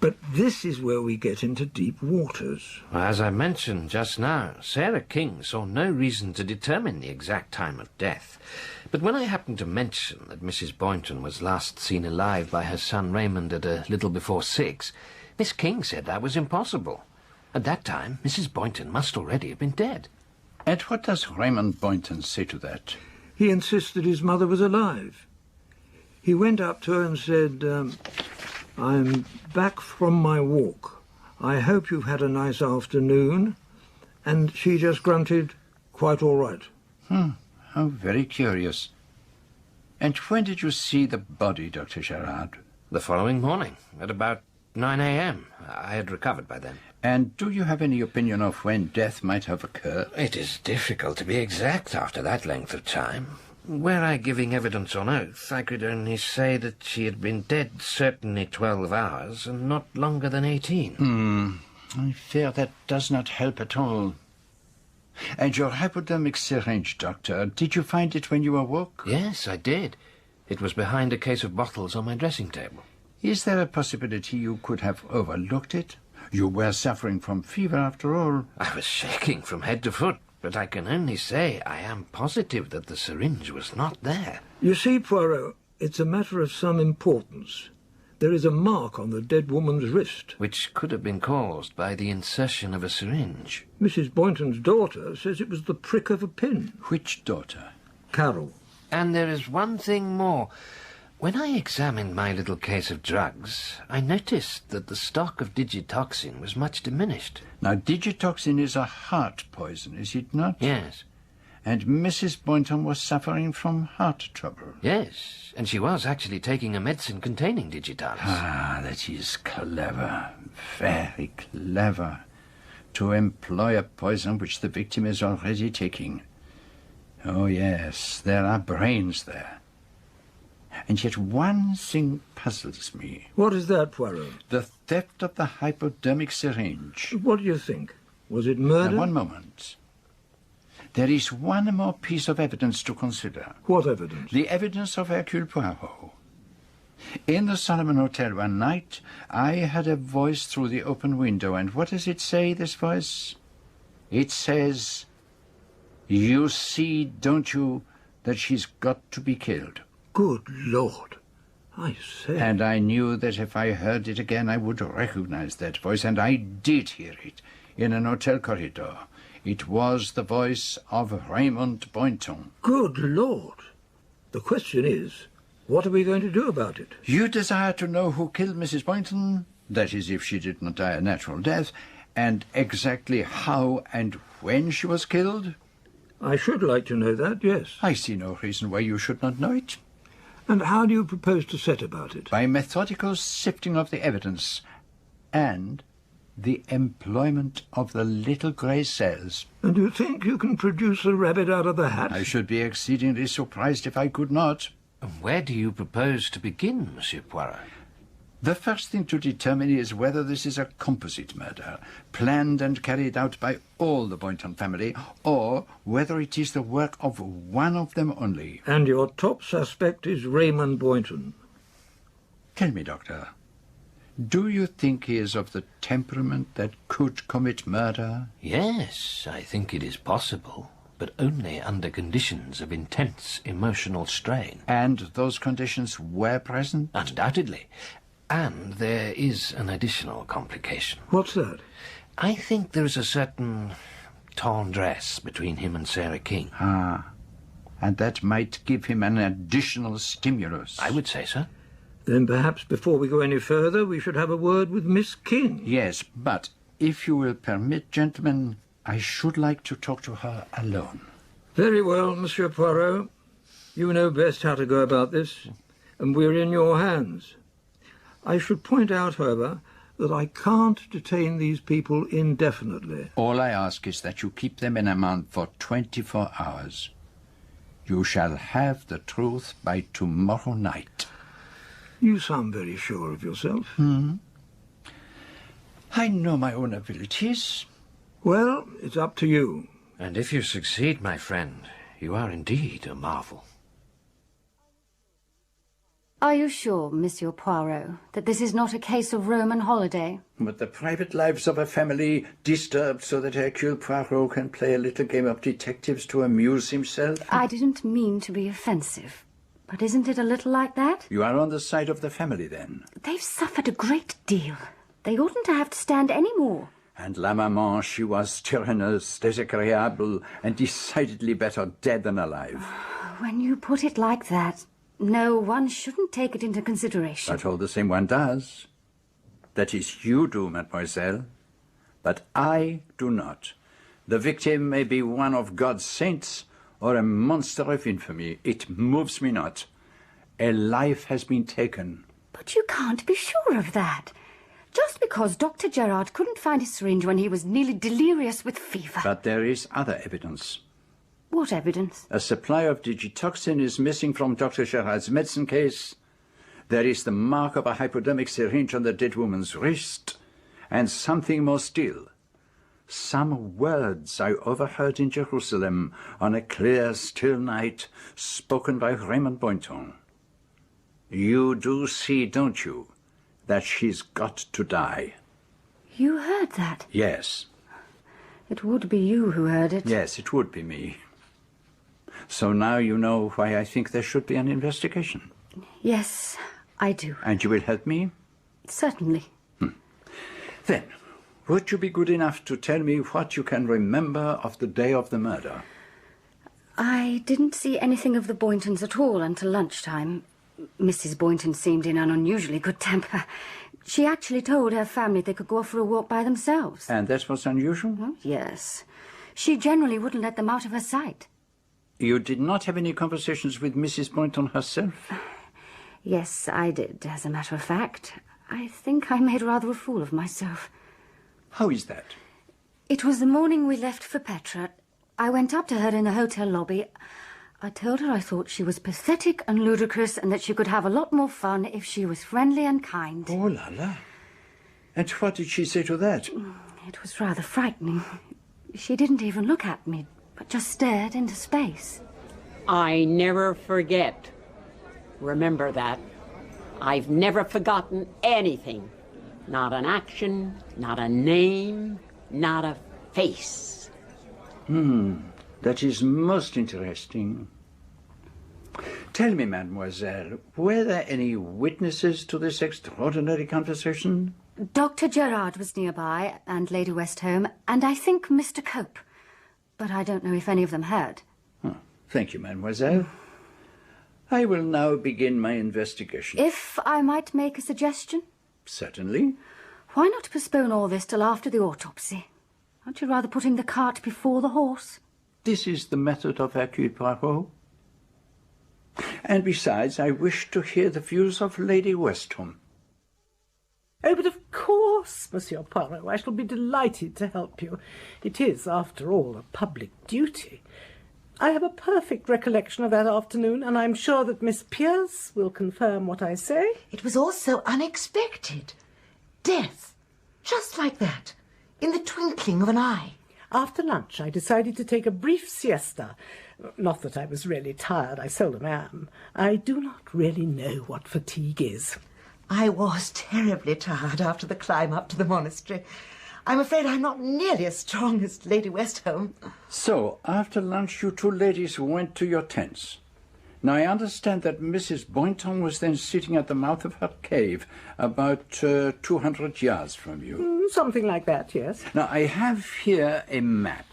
But this is where we get into deep waters. As I mentioned just now, Sarah King saw no reason to determine the exact time of death. But when I happened to mention that Mrs. Boynton was last seen alive by her son Raymond at a little before 6, Miss King said that was impossible. At that time, Mrs. Boynton must already have been dead. And what does Raymond Boynton say to that? He insists that his mother was alive. He went up to her and said, I'm back from my walk. I hope you've had a nice afternoon. And she just grunted, quite all right. How very curious. And when did you see the body, Dr. Gerard? The following morning, at about 9 a.m. I had recovered by then. And do you have any opinion of when death might have occurred? It is difficult to be exact after that length of time. Were I giving evidence on oath, I could only say that she had been dead certainly 12 hours, and not longer than 18. I fear that does not help at all. And your hypodermic syringe, Doctor, did you find it when you awoke? Yes, I did. It was behind a case of bottles on my dressing table. Is there a possibility you could have overlooked it? You were suffering from fever, after all. I was shaking from head to foot, but I can only say I am positive that the syringe was not there. You see, Poirot, it's a matter of some importance. There is a mark on the dead woman's wrist. Which could have been caused by the insertion of a syringe. Mrs. Boynton's daughter says it was the prick of a pin. Which daughter? Carol. And there is one thing more. When I examined my little case of drugs, I noticed that the stock of digitoxin was much diminished. Now, digitoxin is a heart poison, is it not? Yes. And Mrs. Boynton was suffering from heart trouble. Yes, and she was actually taking a medicine containing digitalis. Ah, that is clever, very clever, to employ a poison which the victim is already taking. Oh, yes, there are brains there. And yet one thing puzzles me. What is that, Poirot? The theft of the hypodermic syringe. What do you think? Was it murder? Now, one moment. There is one more piece of evidence to consider. What evidence? The evidence of Hercule Poirot. In the Solomon Hotel one night, I heard a voice through the open window, and what does it say, this voice? It says, "You see, don't you, that she's got to be killed." Good Lord. I say. And I knew that if I heard it again, I would recognize that voice, and I did hear it in an hotel corridor. It was the voice of Raymond Boynton. Good Lord. The question is, what are we going to do about it? You desire to know who killed Mrs. Boynton? That is, if she did not die a natural death, and exactly how and when she was killed? I should like to know that, yes. I see no reason why you should not know it. And how do you propose to set about it? By methodical sifting of the evidence and the employment of the little grey cells. And you think you can produce a rabbit out of the hat? I should be exceedingly surprised if I could not. Where do you propose to begin, Monsieur Poirot? The first thing to determine is whether this is a composite murder, planned and carried out by all the Boynton family, or whether it is the work of one of them only. And your top suspect is Raymond Boynton. Tell me, Doctor, do you think he is of the temperament that could commit murder? Yes, I think it is possible, but only under conditions of intense emotional strain. And those conditions were present? Undoubtedly. And there is an additional complication. What's that? I think there is a certain tendresse between him and Sarah King. Ah, and that might give him an additional stimulus. I would say so. Then perhaps before we go any further, we should have a word with Miss King. Yes, but if you will permit, gentlemen, I should like to talk to her alone. Very well, Monsieur Poirot. You know best how to go about this, and we're in your hands. I should point out, however, that I can't detain these people indefinitely. All I ask is that you keep them in remand for 24 hours. You shall have the truth by tomorrow night. You sound very sure of yourself. I know my own abilities. Well, it's up to you. And if you succeed, my friend, you are indeed a marvel. Are you sure, Monsieur Poirot, that this is not a case of Roman holiday? But the private lives of a family disturbed so that Hercule Poirot can play a little game of detectives to amuse himself? I didn't mean to be offensive, but isn't it a little like that? You are on the side of the family, then? They've suffered a great deal. They oughtn't to have to stand any more. And la maman, she was tyrannous, désagréable, and decidedly better dead than alive. When you put it like that, no, one shouldn't take it into consideration. But all the same one does. That is, you do, mademoiselle. But I do not. The victim may be one of God's saints or a monster of infamy. It moves me not. A life has been taken. But you can't be sure of that. Just because Dr. Gerard couldn't find his syringe when he was nearly delirious with fever. But there is other evidence. What evidence? A supply of digitoxin is missing from Dr. Gerard's medicine case. There is the mark of a hypodermic syringe on the dead woman's wrist. And something more still. Some words I overheard in Jerusalem on a clear, still night, spoken by Raymond Boynton. You do see, don't you, that she's got to die? You heard that? Yes. It would be you who heard it. Yes, it would be me. So now you know why I think there should be an investigation. Yes, I do. And you will help me? Certainly. Then, would you be good enough to tell me what you can remember of the day of the murder? I didn't see anything of the Boyntons at all until lunchtime. Mrs. Boynton seemed in an unusually good temper. She actually told her family they could go for a walk by themselves. And that was unusual? Oh, yes. She generally wouldn't let them out of her sight. You did not have any conversations with Mrs. Boynton herself? Yes, I did, as a matter of fact. I think I made rather a fool of myself. How is that? It was the morning we left for Petra. I went up to her in the hotel lobby. I told her I thought she was pathetic and ludicrous and that she could have a lot more fun if she was friendly and kind. Oh, la la. And what did she say to that? It was rather frightening. She didn't even look at me, but just stared into space. I never forget. Remember that. I've never forgotten anything. Not an action, not a name, not a face. That is most interesting. Tell me, mademoiselle, were there any witnesses to this extraordinary conversation? Dr. Gerard was nearby, and Lady Westholme, and I think Mr. Cope. But I don't know if any of them heard. Oh, thank you, mademoiselle. I will now begin my investigation. If I might make a suggestion? Certainly. Why not postpone all this till after the autopsy? Aren't you rather putting the cart before the horse? This is the method of Hercule Poirot. And besides, I wish to hear the views of Lady Westholme. Oh, but of course, Monsieur Poirot, I shall be delighted to help you. It is, after all, a public duty. I have a perfect recollection of that afternoon, and I'm sure that Miss Pierce will confirm what I say. It was all so unexpected. Death, just like that, in the twinkling of an eye. After lunch, I decided to take a brief siesta. Not that I was really tired, I seldom am. I do not really know what fatigue is. I was terribly tired after the climb up to the monastery. I'm afraid I'm not nearly as strong as Lady Westholme. So, after lunch, you two ladies went to your tents. Now, I understand that Mrs. Boynton was then sitting at the mouth of her cave, about 200 yards from you. Something like that, yes. Now, I have here a map,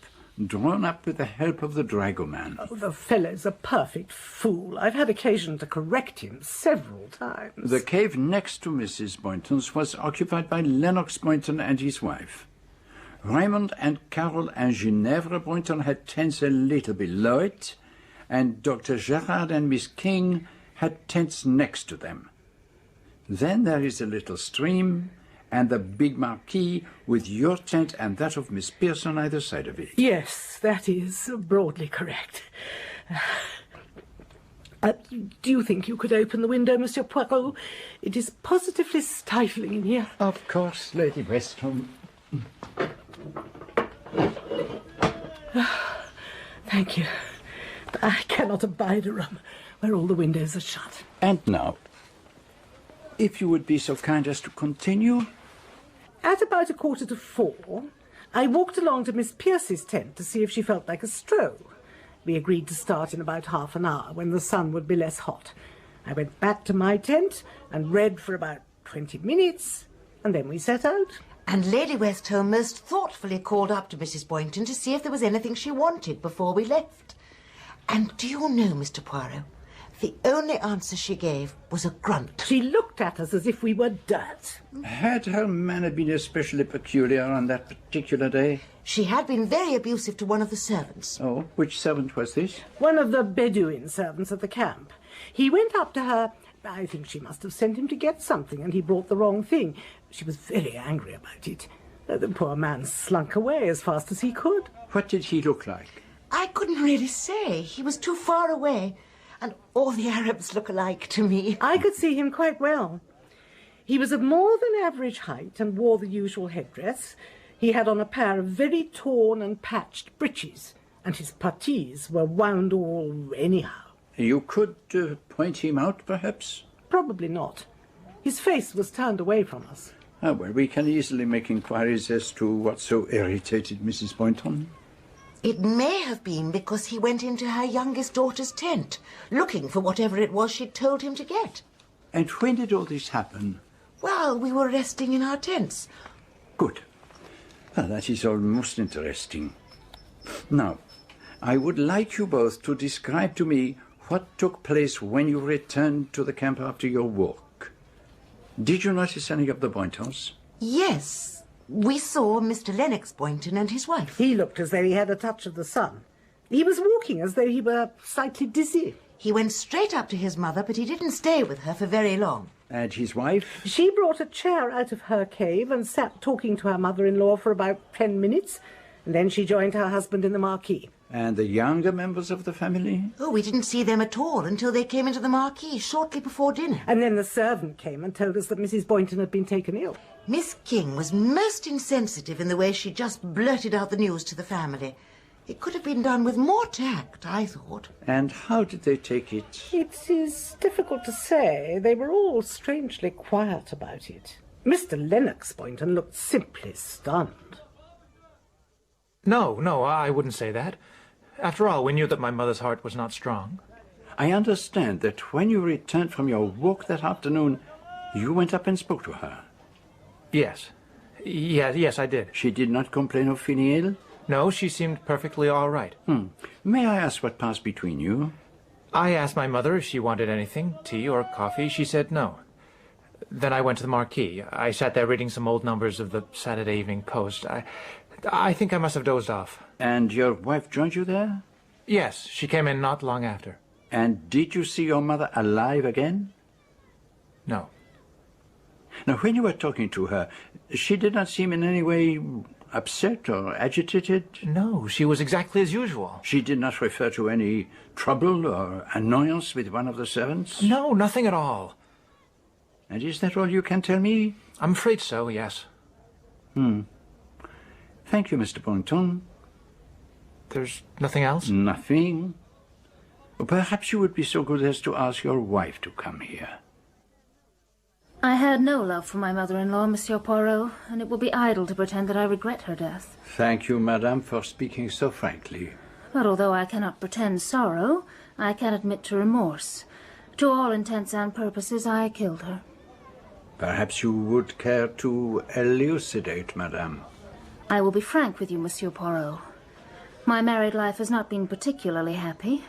drawn up with the help of the dragoman. Oh, the fellow's a perfect fool. I've had occasion to correct him several times. The cave next to Mrs. Boynton's was occupied by Lennox Boynton and his wife. Raymond and Carol and Ginevra Boynton had tents a little below it, and Dr. Gerard and Miss King had tents next to them. Then there is a little stream, and the big marquee with your tent and that of Miss Pierce on either side of it. Yes, that is broadly correct. Do you think you could open the window, Monsieur Poirot? It is positively stifling in here. Of course, Lady Westholme. Thank you. I cannot abide a room where all the windows are shut. And now, if you would be so kind as to continue. At about 4:15, I walked along to Miss Pierce's tent to see if she felt like a stroll. We agreed to start in about half an hour, when the sun would be less hot. I went back to my tent and read for about 20 minutes, and then we set out. And Lady Westholme most thoughtfully called up to Mrs. Boynton to see if there was anything she wanted before we left. And do you know, Mr. Poirot, the only answer she gave was a grunt. She looked at us as if we were dirt. Had her manner been especially peculiar on that particular day? She had been very abusive to one of the servants. Oh, which servant was this? One of the Bedouin servants at the camp. He went up to her. I think she must have sent him to get something, and he brought the wrong thing. She was very angry about it. The poor man slunk away as fast as he could. What did he look like? I couldn't really say. He was too far away, and all the Arabs look alike to me. I could see him quite well. He was of more than average height and wore the usual headdress. He had on a pair of very torn and patched breeches, and his puttees were wound all anyhow. You could point him out, perhaps? Probably not. His face was turned away from us. Ah, well, we can easily make inquiries as to what so irritated Mrs. Boynton. It may have been because he went into her youngest daughter's tent, looking for whatever it was she'd told him to get. And when did all this happen? While we were resting in our tents. Good. Well, that is all most interesting. Now, I would like you both to describe to me what took place when you returned to the camp after your walk. Did you notice any of the Boyntons? Yes. We saw Mr. Lennox Boynton and his wife. He looked as though he had a touch of the sun. He was walking as though he were slightly dizzy. He went straight up to his mother, but he didn't stay with her for very long. And his wife? She brought a chair out of her cave and sat talking to her mother-in-law for about 10 minutes, and then she joined her husband in the marquee. And the younger members of the family? Oh, we didn't see them at all until they came into the marquee shortly before dinner. And then the servant came and told us that Mrs. Boynton had been taken ill. Miss King was most insensitive in the way she just blurted out the news to the family. It could have been done with more tact, I thought. And how did they take it? It is difficult to say. They were all strangely quiet about it. Mr. Lennox Boynton looked simply stunned. No, I wouldn't say that. After all, we knew that my mother's heart was not strong. I understand that when you returned from your walk that afternoon, you went up and spoke to her. Yes, I did. She did not complain of feeling ill? No, she seemed perfectly all right. May I ask what passed between you? I asked my mother if she wanted anything, tea or coffee. She said no. Then I went to the marquee. I sat there reading some old numbers of the Saturday Evening Post. I think I must have dozed off. And your wife joined you there? Yes, she came in not long after. And did you see your mother alive again? No. Now, when you were talking to her, she did not seem in any way upset or agitated? No, she was exactly as usual. She did not refer to any trouble or annoyance with one of the servants? No, nothing at all. And is that all you can tell me? I'm afraid so, yes. Thank you, Mr. Boynton. There's nothing else? Nothing. Perhaps you would be so good as to ask your wife to come here. I had no love for my mother-in-law, Monsieur Poirot, and it will be idle to pretend that I regret her death. Thank you, madame, for speaking so frankly. But although I cannot pretend sorrow, I can admit to remorse. To all intents and purposes, I killed her. Perhaps you would care to elucidate, madame. I will be frank with you, Monsieur Poirot. My married life has not been particularly happy.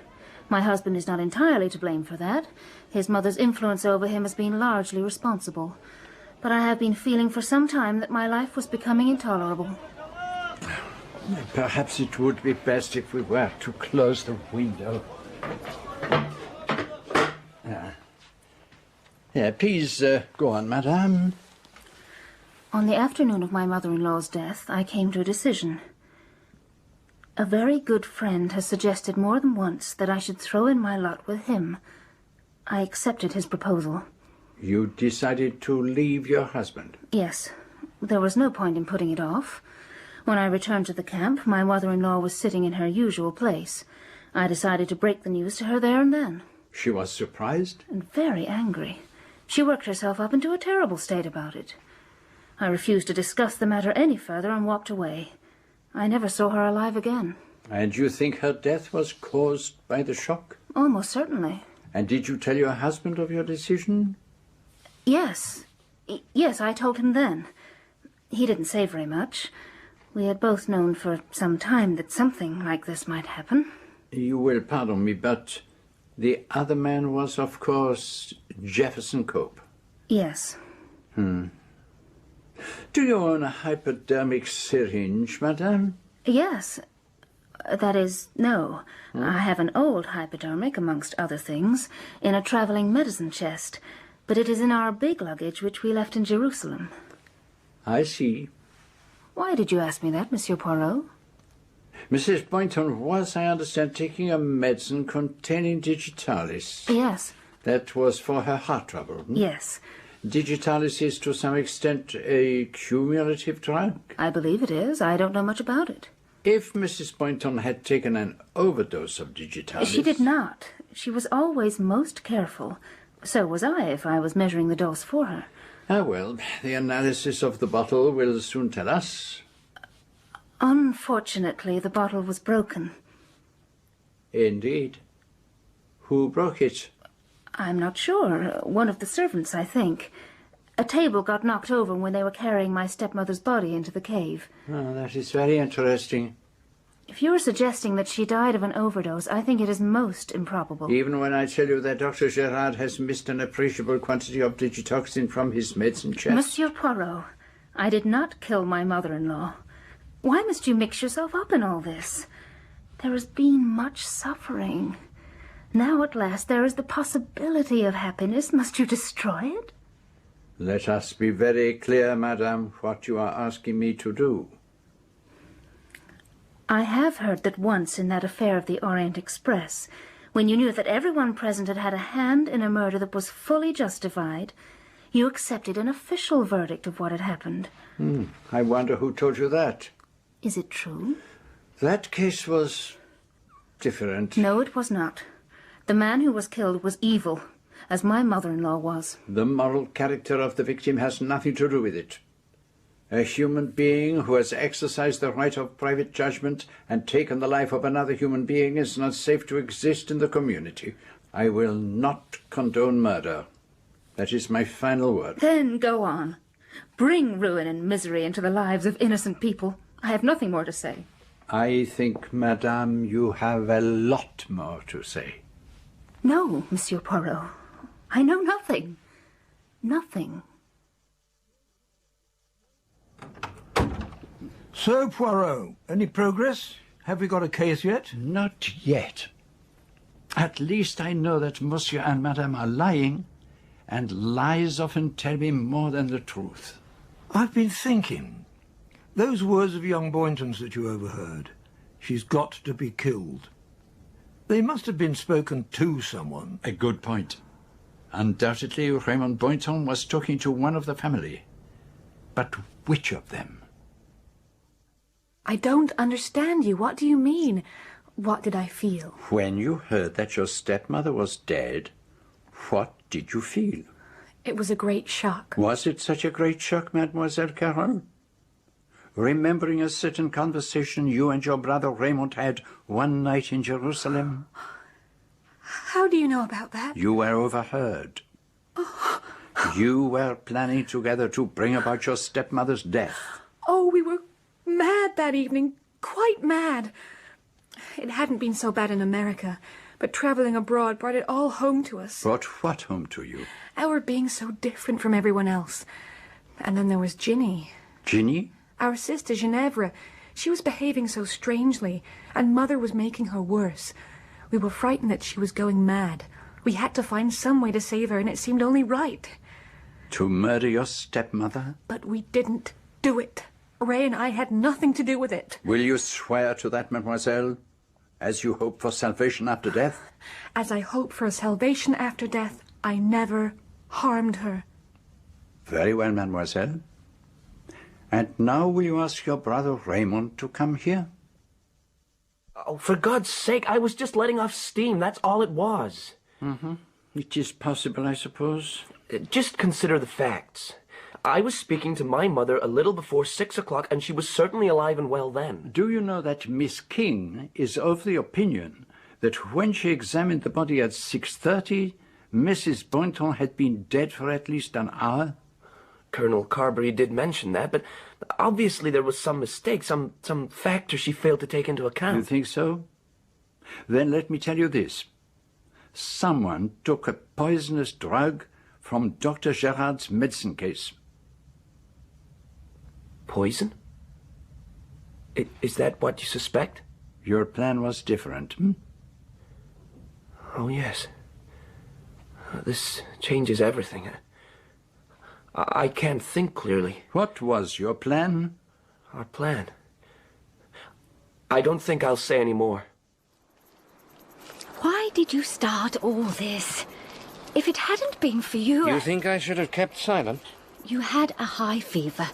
My husband is not entirely to blame for that. His mother's influence over him has been largely responsible. But I have been feeling for some time that my life was becoming intolerable. Perhaps it would be best if we were to close the window. Please go on, madame. On the afternoon of my mother-in-law's death, I came to a decision. A very good friend has suggested more than once that I should throw in my lot with him. I accepted his proposal. You decided to leave your husband? Yes. There was no point in putting it off. When I returned to the camp, my mother-in-law was sitting in her usual place. I decided to break the news to her there and then. She was surprised? And very angry. She worked herself up into a terrible state about it. I refused to discuss the matter any further and walked away. I never saw her alive again. And you think her death was caused by the shock? Almost certainly. And did you tell your husband of your decision? Yes. Yes, I told him then. He didn't say very much. We had both known for some time that something like this might happen. You will pardon me, but the other man was, of course, Jefferson Cope. Yes. Do you own a hypodermic syringe, madame? Yes. That is, no. I have an old hypodermic, amongst other things, in a traveling medicine chest, but it is in our big luggage which we left in Jerusalem. I see. Why did you ask me that, Monsieur Poirot? Mrs. Boynton was, I understand, taking a medicine containing digitalis. Yes. That was for her heart trouble. Yes. Digitalis is to some extent a cumulative drug? I believe it is. I don't know much about it. If Mrs. Boynton had taken an overdose of digitalis... She did not. She was always most careful. So was I, if I was measuring the dose for her. Ah, well, the analysis of the bottle will soon tell us. Unfortunately, the bottle was broken. Indeed. Who broke it? I'm not sure. One of the servants, I think. A table got knocked over when they were carrying my stepmother's body into the cave. Oh, that is very interesting. If you are suggesting that she died of an overdose, I think it is most improbable. Even when I tell you that Dr. Gerard has missed an appreciable quantity of digitoxin from his medicine chest. Monsieur Poirot, I did not kill my mother-in-law. Why must you mix yourself up in all this? There has been much suffering. Now at last there is the possibility of happiness. Must you destroy it? Let us be very clear, madame, what you are asking me to do. I have heard that once in that affair of the Orient Express, when you knew that everyone present had had a hand in a murder that was fully justified, you accepted an official verdict of what had happened. I wonder who told you that. Is it true? That case was different. No, it was not. The man who was killed was evil, as my mother-in-law was. The moral character of the victim has nothing to do with it. A human being who has exercised the right of private judgment and taken the life of another human being is not safe to exist in the community. I will not condone murder. That is my final word. Then go on. Bring ruin and misery into the lives of innocent people. I have nothing more to say. I think, madame, you have a lot more to say. No, Monsieur Poirot. I know nothing. Nothing. So, Poirot, any progress? Have we got a case yet? Not yet. At least I know that Monsieur and Madame are lying, and lies often tell me more than the truth. I've been thinking. Those words of young Boynton's that you overheard, she's got to be killed. They must have been spoken to someone. A good point. Undoubtedly, Raymond Boynton was talking to one of the family. But which of them? I don't understand you. What do you mean? What did I feel? When you heard that your stepmother was dead, what did you feel? It was a great shock. Was it such a great shock, Mademoiselle Carole? Remembering a certain conversation you and your brother Raymond had one night in Jerusalem? How do you know about that? You were overheard. Oh. You were planning together to bring about your stepmother's death. Oh, we were mad that evening. Quite mad. It hadn't been so bad in America, but traveling abroad brought it all home to us. Brought what home to you? Our being so different from everyone else. And then there was Ginny. Ginny? Our sister, Ginevra. She was behaving so strangely, and Mother was making her worse. We were frightened that she was going mad. We had to find some way to save her, and it seemed only right. To murder your stepmother? But we didn't do it. Ray and I had nothing to do with it. Will you swear to that, mademoiselle? As you hope for salvation after death? As I hope for salvation after death, I never harmed her. Very well, mademoiselle. And now will you ask your brother Raymond to come here? Oh, for God's sake, I was just letting off steam. That's all it was. Mm-hmm. It is possible, I suppose. Just consider the facts. I was speaking to my mother a little before 6 o'clock, and she was certainly alive and well then. Do you know that Miss King is of the opinion that when she examined the body at 6:30, Mrs. Boynton had been dead for at least an hour? Colonel Carberry did mention that, but obviously there was some mistake, some factor she failed to take into account. You think so? Then let me tell you this. Someone took a poisonous drug from Dr. Gerard's medicine case. Poison? Is that what you suspect? Your plan was different, hmm? Oh, yes. This changes everything. I can't think clearly. What was your plan? Our plan? I don't think I'll say any more. Why did you start all this? If it hadn't been for you... You think I should have kept silent? You had a high fever.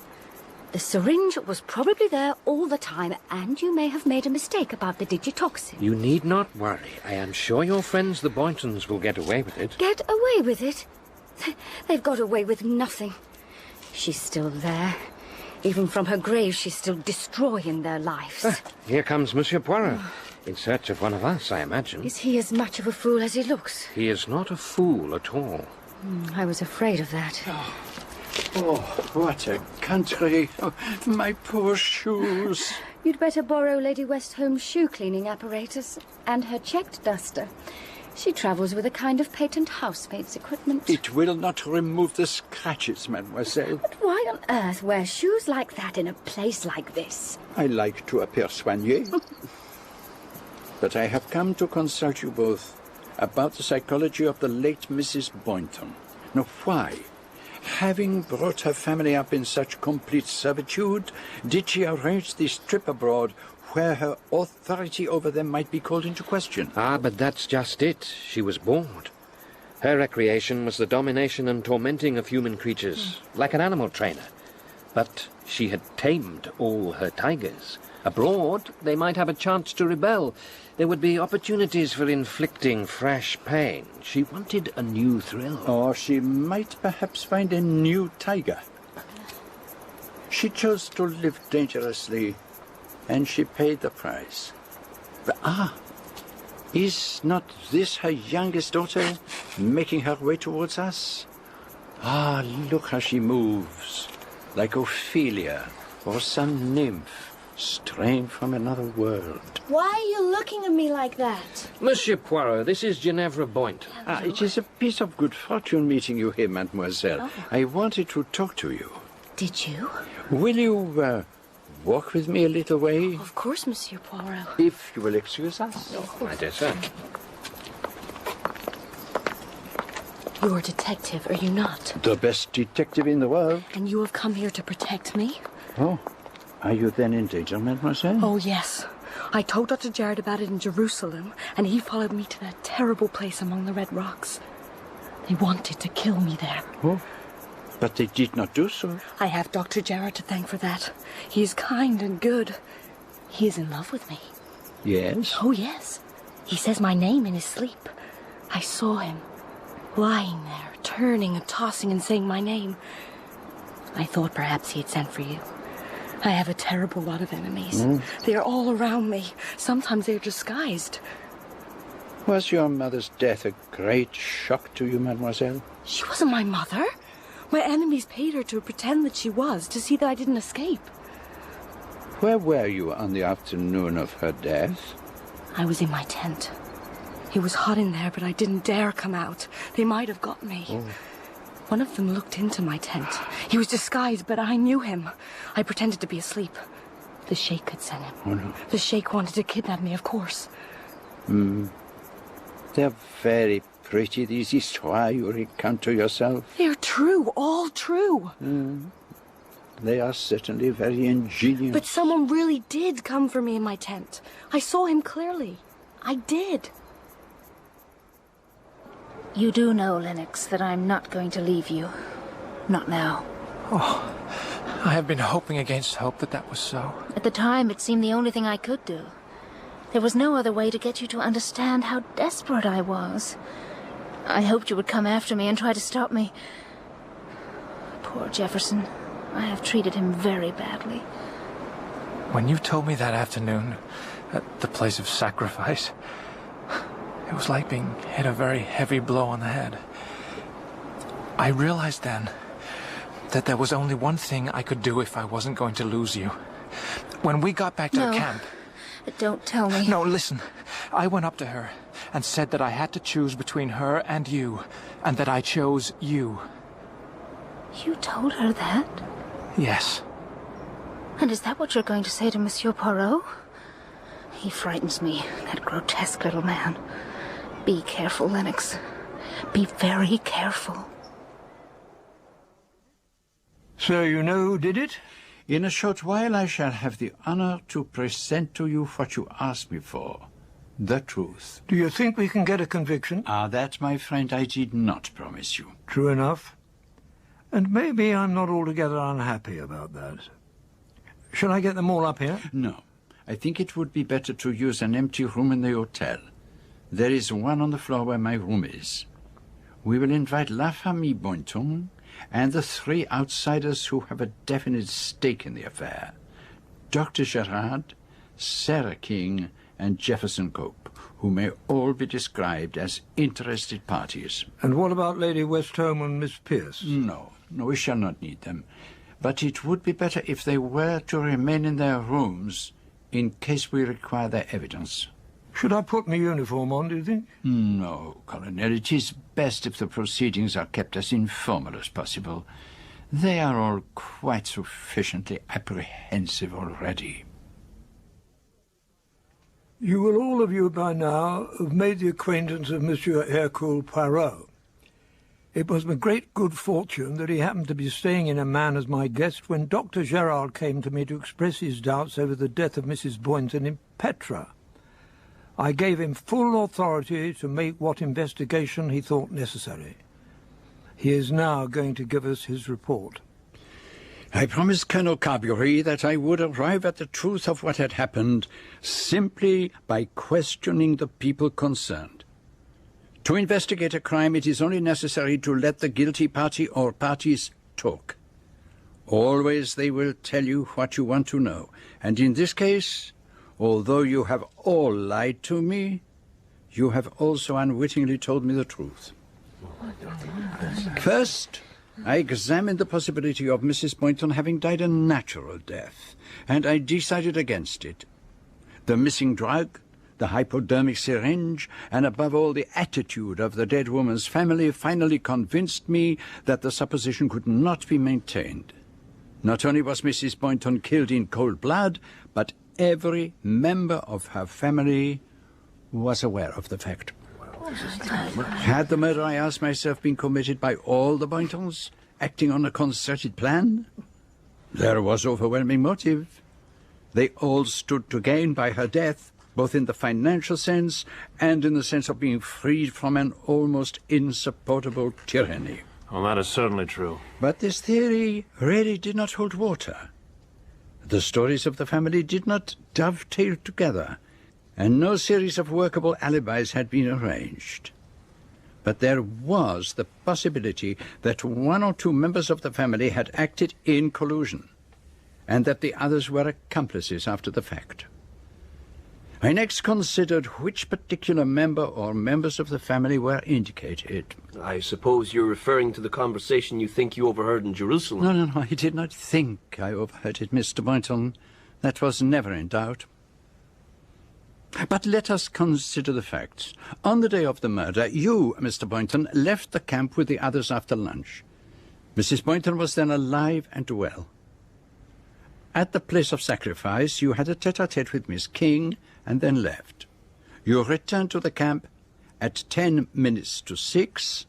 The syringe was probably there all the time, and you may have made a mistake about the digitoxin. You need not worry. I am sure your friends, the Boyntons, will get away with it. Get away with it? They've got away with nothing. She's still there. Even from her grave, she's still destroying their lives. Here comes Monsieur Poirot. In search of one of us, I imagine. Is he as much of a fool as he looks? He is not a fool at all. I was afraid of that. Oh, what a country. Oh, my poor shoes. You'd better borrow Lady Westholme's shoe-cleaning apparatus and her checked duster. She travels with a kind of patent housemaid's equipment. It will not remove the scratches, mademoiselle. But why on earth wear shoes like that in a place like this? I like to appear soigné. But I have come to consult you both about the psychology of the late Mrs. Boynton. Now, why Having brought her family up in such complete servitude, did she arrange this trip abroad where her authority over them might be called into question? Ah, but that's just it. She was bored. Her recreation was the domination and tormenting of human creatures, like an animal trainer. But she had tamed all her tigers. Abroad, they might have a chance to rebel. There would be opportunities for inflicting fresh pain. She wanted a new thrill. Or she might perhaps find a new tiger. She chose to live dangerously, and she paid the price. Is not this her youngest daughter making her way towards us? Look how she moves, like Ophelia or some nymph straying from another world. Why are you looking at me like that? Monsieur Poirot, this is Ginevra Boynton. It is a piece of good fortune meeting you here, mademoiselle. Oh. I wanted to talk to you. Did you? Will you walk with me a little way? Of course, Monsieur Poirot. If you will excuse us. I dare say. You're a detective, are you not? The best detective in the world. And you have come here to protect me? Oh, are you then in danger, mademoiselle? Oh, yes. I told Dr. Jared about it in Jerusalem, and he followed me to that terrible place among the red rocks. They wanted to kill me there. Oh, but they did not do so. I have Dr. Jared to thank for that. He is kind and good. He is in love with me. Yes? Oh, yes. He says my name in his sleep. I saw him, lying there, turning and tossing and saying my name. I thought perhaps he had sent for you. I have a terrible lot of enemies. They are all around me. Sometimes they're disguised. Was your mother's death a great shock to you, mademoiselle? She wasn't my mother. My enemies paid her to pretend that she was, to see that I didn't escape. Where were you on the afternoon of her death? I was in my tent. It was hot in there, but I didn't dare come out. They might have got me. Oh. One of them looked into my tent. He was disguised, but I knew him. I pretended to be asleep. The Sheikh had sent him. Oh, no. The Sheikh wanted to kidnap me, of course. They're very pretty, these histoires you recount to yourself. They're true, all true. They are certainly very ingenious. But someone really did come for me in my tent. I saw him clearly. I did. You do know, Lennox, that I'm not going to leave you. Not now. Oh, I have been hoping against hope that was so. At the time, it seemed the only thing I could do. There was no other way to get you to understand how desperate I was. I hoped you would come after me and try to stop me. Poor Jefferson. I have treated him very badly. When you told me that afternoon, at the place of sacrifice, it was like being hit a very heavy blow on the head. I realized then that there was only one thing I could do if I wasn't going to lose you. When we got back to the camp... Don't tell me. No, listen. I went up to her and said that I had to choose between her and you, and that I chose you. You told her that? Yes. And is that what you're going to say to Monsieur Poirot? He frightens me, that grotesque little man. Be careful, Lennox. Be very careful. So you know who did it? In a short while I shall have the honor to present to you what you asked me for. The truth. Do you think we can get a conviction? That, my friend, I did not promise you. True enough. And maybe I'm not altogether unhappy about that. Shall I get them all up here? No. I think it would be better to use an empty room in the hotel. There is one on the floor where my room is. We will invite La Famille Boynton and the 3 outsiders who have a definite stake in the affair. Dr. Gerard, Sarah King, and Jefferson Cope, who may all be described as interested parties. And what about Lady Westholme and Miss Pierce? No, we shall not need them. But it would be better if they were to remain in their rooms in case we require their evidence. Should I put my uniform on, do you think? No, Colonel. It is best if the proceedings are kept as informal as possible. They are all quite sufficiently apprehensive already. You will all of you by now have made the acquaintance of Monsieur Hercule Poirot. It was my great good fortune that he happened to be staying in a man as my guest when Dr. Gerard came to me to express his doubts over the death of Mrs. Boynton in Petra. I gave him full authority to make what investigation he thought necessary. He is now going to give us his report. I promised Colonel Carbury that I would arrive at the truth of what had happened simply by questioning the people concerned. To investigate a crime, it is only necessary to let the guilty party or parties talk. Always they will tell you what you want to know, and in this case, although you have all lied to me, you have also unwittingly told me the truth. First, I examined the possibility of Mrs. Boynton having died a natural death, and I decided against it. The missing drug, the hypodermic syringe, and above all the attitude of the dead woman's family finally convinced me that the supposition could not be maintained. Not only was Mrs. Boynton killed in cold blood, but every member of her family was aware of the fact. Had the murder, I asked myself, been committed by all the Boyntons, acting on a concerted plan? There was overwhelming motive. They all stood to gain by her death, both in the financial sense and in the sense of being freed from an almost insupportable tyranny. Well, that is certainly true. But this theory really did not hold water. The stories of the family did not dovetail together, and no series of workable alibis had been arranged. But there was the possibility that one or two members of the family had acted in collusion, and that the others were accomplices after the fact. I next considered which particular member or members of the family were indicated. I suppose you're referring to the conversation you think you overheard in Jerusalem. No, I did not think I overheard it, Mr. Boynton. That was never in doubt. But let us consider the facts. On the day of the murder, you, Mr. Boynton, left the camp with the others after lunch. Mrs. Boynton was then alive and well. At the place of sacrifice, you had a tete-a-tete with Miss King and then left. You returned to the camp at 6:10,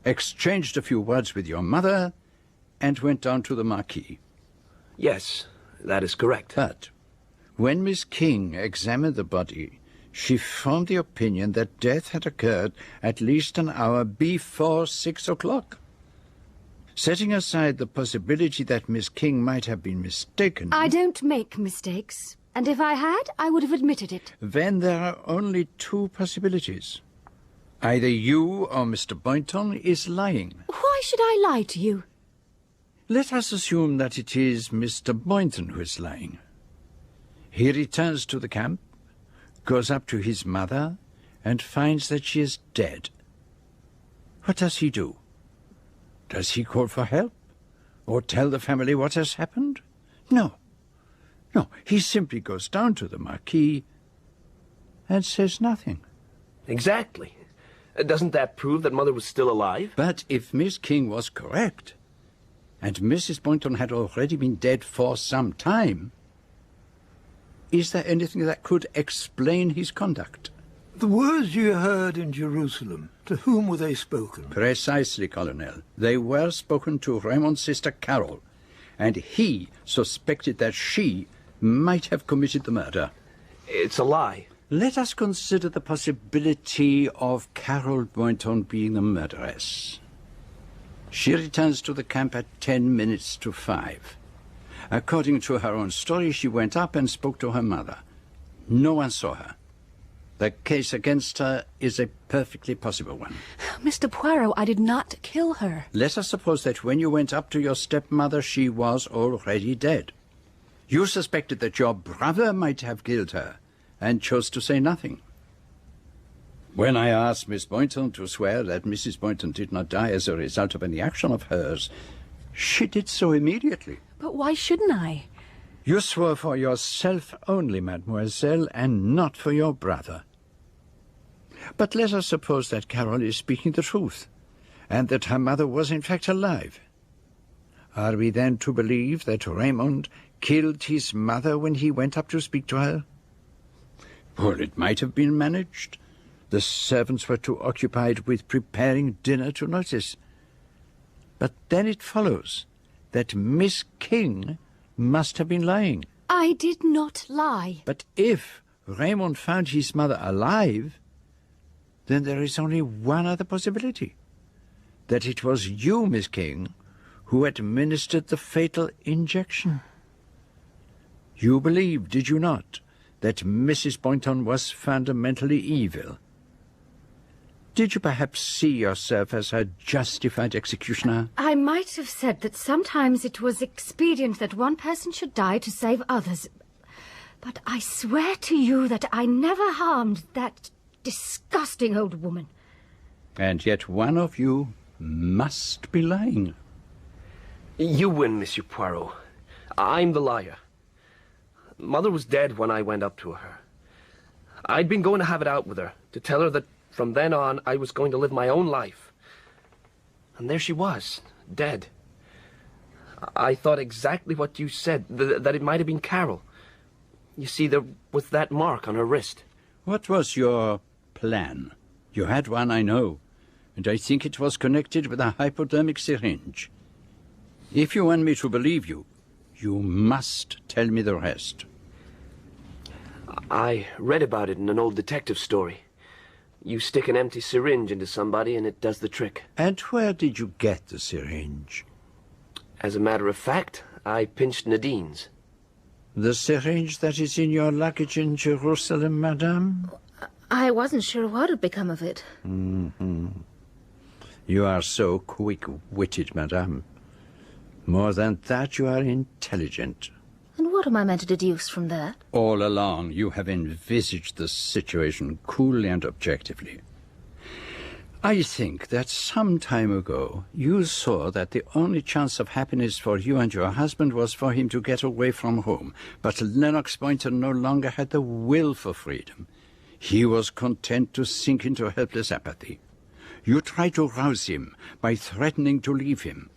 exchanged a few words with your mother, and went down to the marquee. Yes, that is correct. But when Miss King examined the body, she formed the opinion that death had occurred at least an hour before 6 o'clock. Setting aside the possibility that Miss King might have been mistaken... I don't make mistakes, and if I had, I would have admitted it. Then there are only two possibilities. Either you or Mr. Boynton is lying. Why should I lie to you? Let us assume that it is Mr. Boynton who is lying. He returns to the camp, goes up to his mother, and finds that she is dead. What does he do? Does he call for help? Or tell the family what has happened? No, he simply goes down to the marquee and says nothing. Exactly. Doesn't that prove that Mother was still alive? But if Miss King was correct, and Mrs. Boynton had already been dead for some time, is there anything that could explain his conduct? The words you heard in Jerusalem, to whom were they spoken? Precisely, Colonel. They were spoken to Raymond's sister Carol, and he suspected that she might have committed the murder. It's a lie. Let us consider the possibility of Carol Boynton being the murderess. She returns to the camp at 5:10. According to her own story, she went up and spoke to her mother. No one saw her. The case against her is a perfectly possible one. Mr. Poirot, I did not kill her. Let us suppose that when you went up to your stepmother, she was already dead. You suspected that your brother might have killed her, and chose to say nothing. When I asked Miss Boynton to swear that Mrs. Boynton did not die as a result of any action of hers, she did so immediately. But why shouldn't I? You swore for yourself only, mademoiselle, and not for your brother. But let us suppose that Carol is speaking the truth, and that her mother was in fact alive. Are we then to believe that Raymond killed his mother when he went up to speak to her? Well, it might have been managed. The servants were too occupied with preparing dinner to notice. But then it follows that Miss King must have been lying. I did not lie. But if Raymond found his mother alive, then there is only one other possibility. That it was you, Miss King, who administered the fatal injection. You believe, did you not, that Mrs. Boynton was fundamentally evil? Did you perhaps see yourself as her justified executioner? I might have said that sometimes it was expedient that one person should die to save others. But I swear to you that I never harmed that disgusting old woman. And yet one of you must be lying. You win, Monsieur Poirot. I'm the liar. Mother was dead when I went up to her. I'd been going to have it out with her, to tell her that from then on I was going to live my own life. And there she was, dead. I thought exactly what you said, that it might have been Carol. You see, there was that mark on her wrist. What was your plan? You had one, I know, and I think it was connected with a hypodermic syringe. If you want me to believe you, you must tell me the rest. I read about it in an old detective story. You stick an empty syringe into somebody and it does the trick. And where did you get the syringe? As a matter of fact, I pinched Nadine's. The syringe that is in your luggage in Jerusalem, madame? I wasn't sure what had become of it. Mm-hmm. You are so quick-witted, madame. More than that, you are intelligent. And what am I meant to deduce from that? All along, you have envisaged the situation coolly and objectively. I think that some time ago, you saw that the only chance of happiness for you and your husband was for him to get away from home. But Lennox Boynton no longer had the will for freedom. He was content to sink into helpless apathy. You tried to rouse him by threatening to leave him,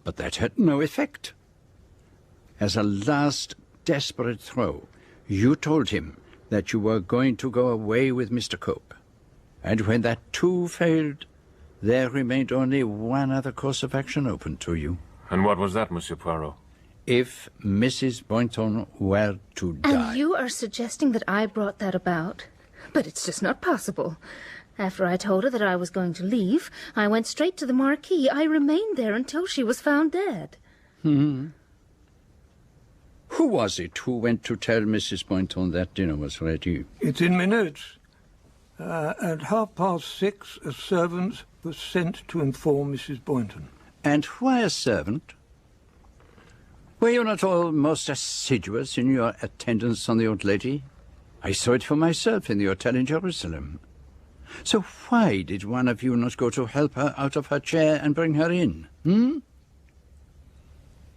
but that had no effect. As a last desperate throw, you told him that you were going to go away with Mr. Cope. And when that too failed, there remained only one other course of action open to you. And what was that, Monsieur Poirot? If Mrs. Boynton were to die... And you are suggesting that I brought that about? But it's just not possible. After I told her that I was going to leave, I went straight to the marquee. I remained there until she was found dead. Hmm. Who was it who went to tell Mrs. Boynton that dinner was ready? It's in my notes. At 6:30, a servant was sent to inform Mrs. Boynton. And why a servant? Were you not all most assiduous in your attendance on the old lady? I saw it for myself in the hotel in Jerusalem. So why did one of you not go to help her out of her chair and bring her in?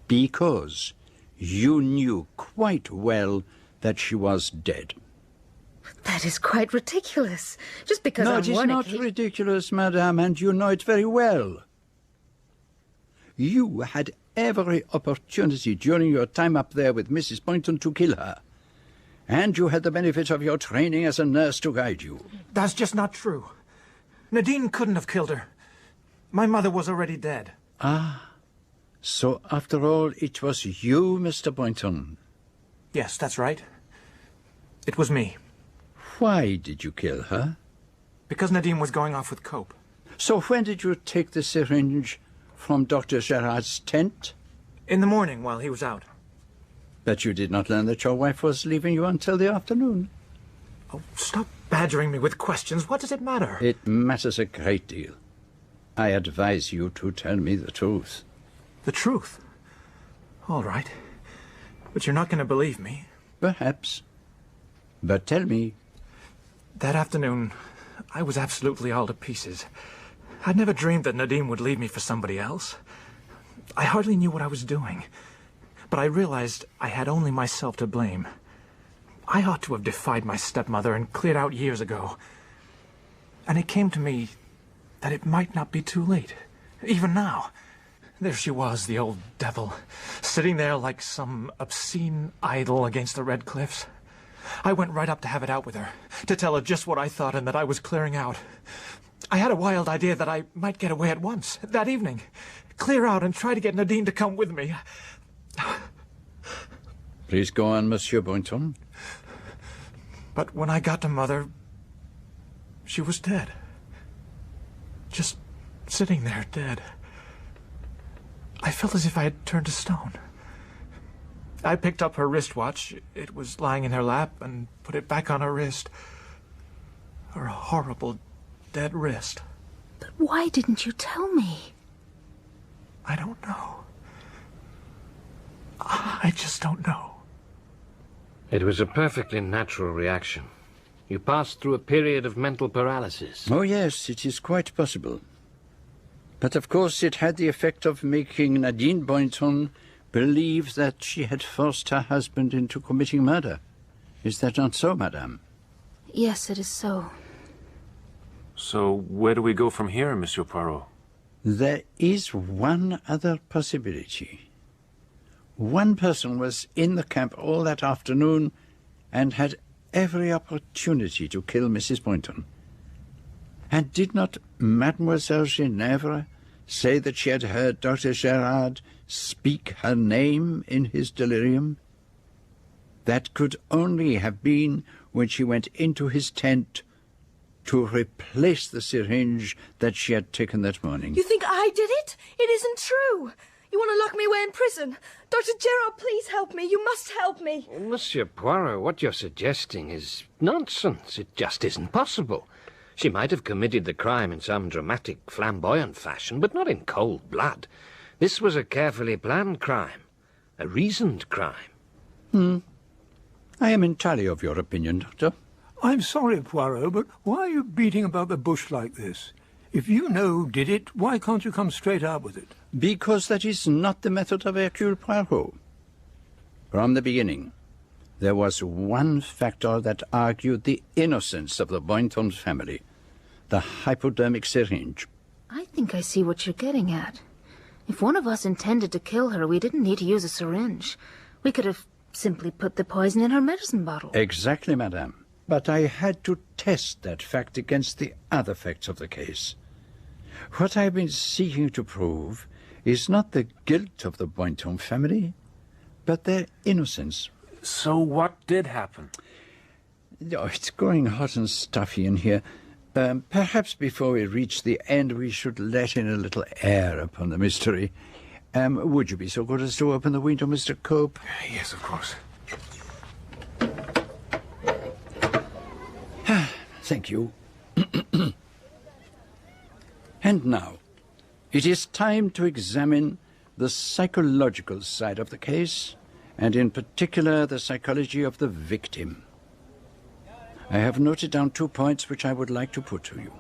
Because you knew quite well that she was dead. That is quite ridiculous. Just because No, I'm it is one not ridiculous, madame, and you know it very well. You had every opportunity during your time up there with Mrs. Boynton to kill her. And you had the benefit of your training as a nurse to guide you. That's just not true. Nadine couldn't have killed her. My mother was already dead. Ah, so after all, it was you, Mr. Boynton. Yes, that's right. It was me. Why did you kill her? Because Nadine was going off with Cope. So when did you take the syringe from Dr. Gerard's tent? In the morning while he was out. But you did not learn that your wife was leaving you until the afternoon. Oh, stop badgering me with questions. What does it matter? It matters a great deal. I advise you to tell me the truth. The truth? All right. But you're not going to believe me. Perhaps. But tell me. That afternoon, I was absolutely all to pieces. I'd never dreamed that Nadine would leave me for somebody else. I hardly knew what I was doing. But I realized I had only myself to blame. I ought to have defied my stepmother and cleared out years ago. And it came to me that it might not be too late. Even now. There she was, the old devil, sitting there like some obscene idol against the red cliffs. I went right up to have it out with her, to tell her just what I thought and that I was clearing out. I had a wild idea that I might get away at once, that evening. Clear out and try to get Nadine to come with me. Please go on, Monsieur Boynton. But when I got to Mother, she was dead. Just sitting there, dead. I felt as if I had turned to stone. I picked up her wristwatch. It was lying in her lap, and put it back on her wrist. Her horrible, dead wrist. But why didn't you tell me? I don't know. I just don't know. It was a perfectly natural reaction. You passed through a period of mental paralysis. Oh, yes, it is quite possible. But of course it had the effect of making Nadine Boynton believe that she had forced her husband into committing murder. Is that not so, madame? Yes, it is so. So where do we go from here, Monsieur Poirot? There is one other possibility. One person was in the camp all that afternoon and had every opportunity to kill Mrs. Boynton. And did not Mademoiselle Ginevra say that she had heard Dr. Gerard speak her name in his delirium? That could only have been when she went into his tent to replace the syringe that she had taken that morning. You think I did it? It isn't true. You want to lock me away in prison? Dr. Gerard, please help me. You must help me. Monsieur Poirot, what you're suggesting is nonsense. It just isn't possible. She might have committed the crime in some dramatic, flamboyant fashion, but not in cold blood. This was a carefully planned crime. A reasoned crime. I am entirely of your opinion, Doctor. I'm sorry, Poirot, but why are you beating about the bush like this? If you know who did it, why can't you come straight out with it? Because that is not the method of Hercule Poirot. From the beginning, there was one factor that argued the innocence of the Boynton family, the hypodermic syringe. I think I see what you're getting at. If one of us intended to kill her, we didn't need to use a syringe. We could have simply put the poison in her medicine bottle. Exactly, madame. But I had to test that fact against the other facts of the case. What I've been seeking to prove is not the guilt of the Boynton family, but their innocence. So what did happen? Oh, it's growing hot and stuffy in here. Perhaps before we reach the end, we should let in a little air upon the mystery. Would you be so good as to open the window, Mr. Cope? Yes, of course. Thank you. And now, it is time to examine the psychological side of the case, and in particular the psychology of the victim. I have noted down 2 points which I would like to put to you.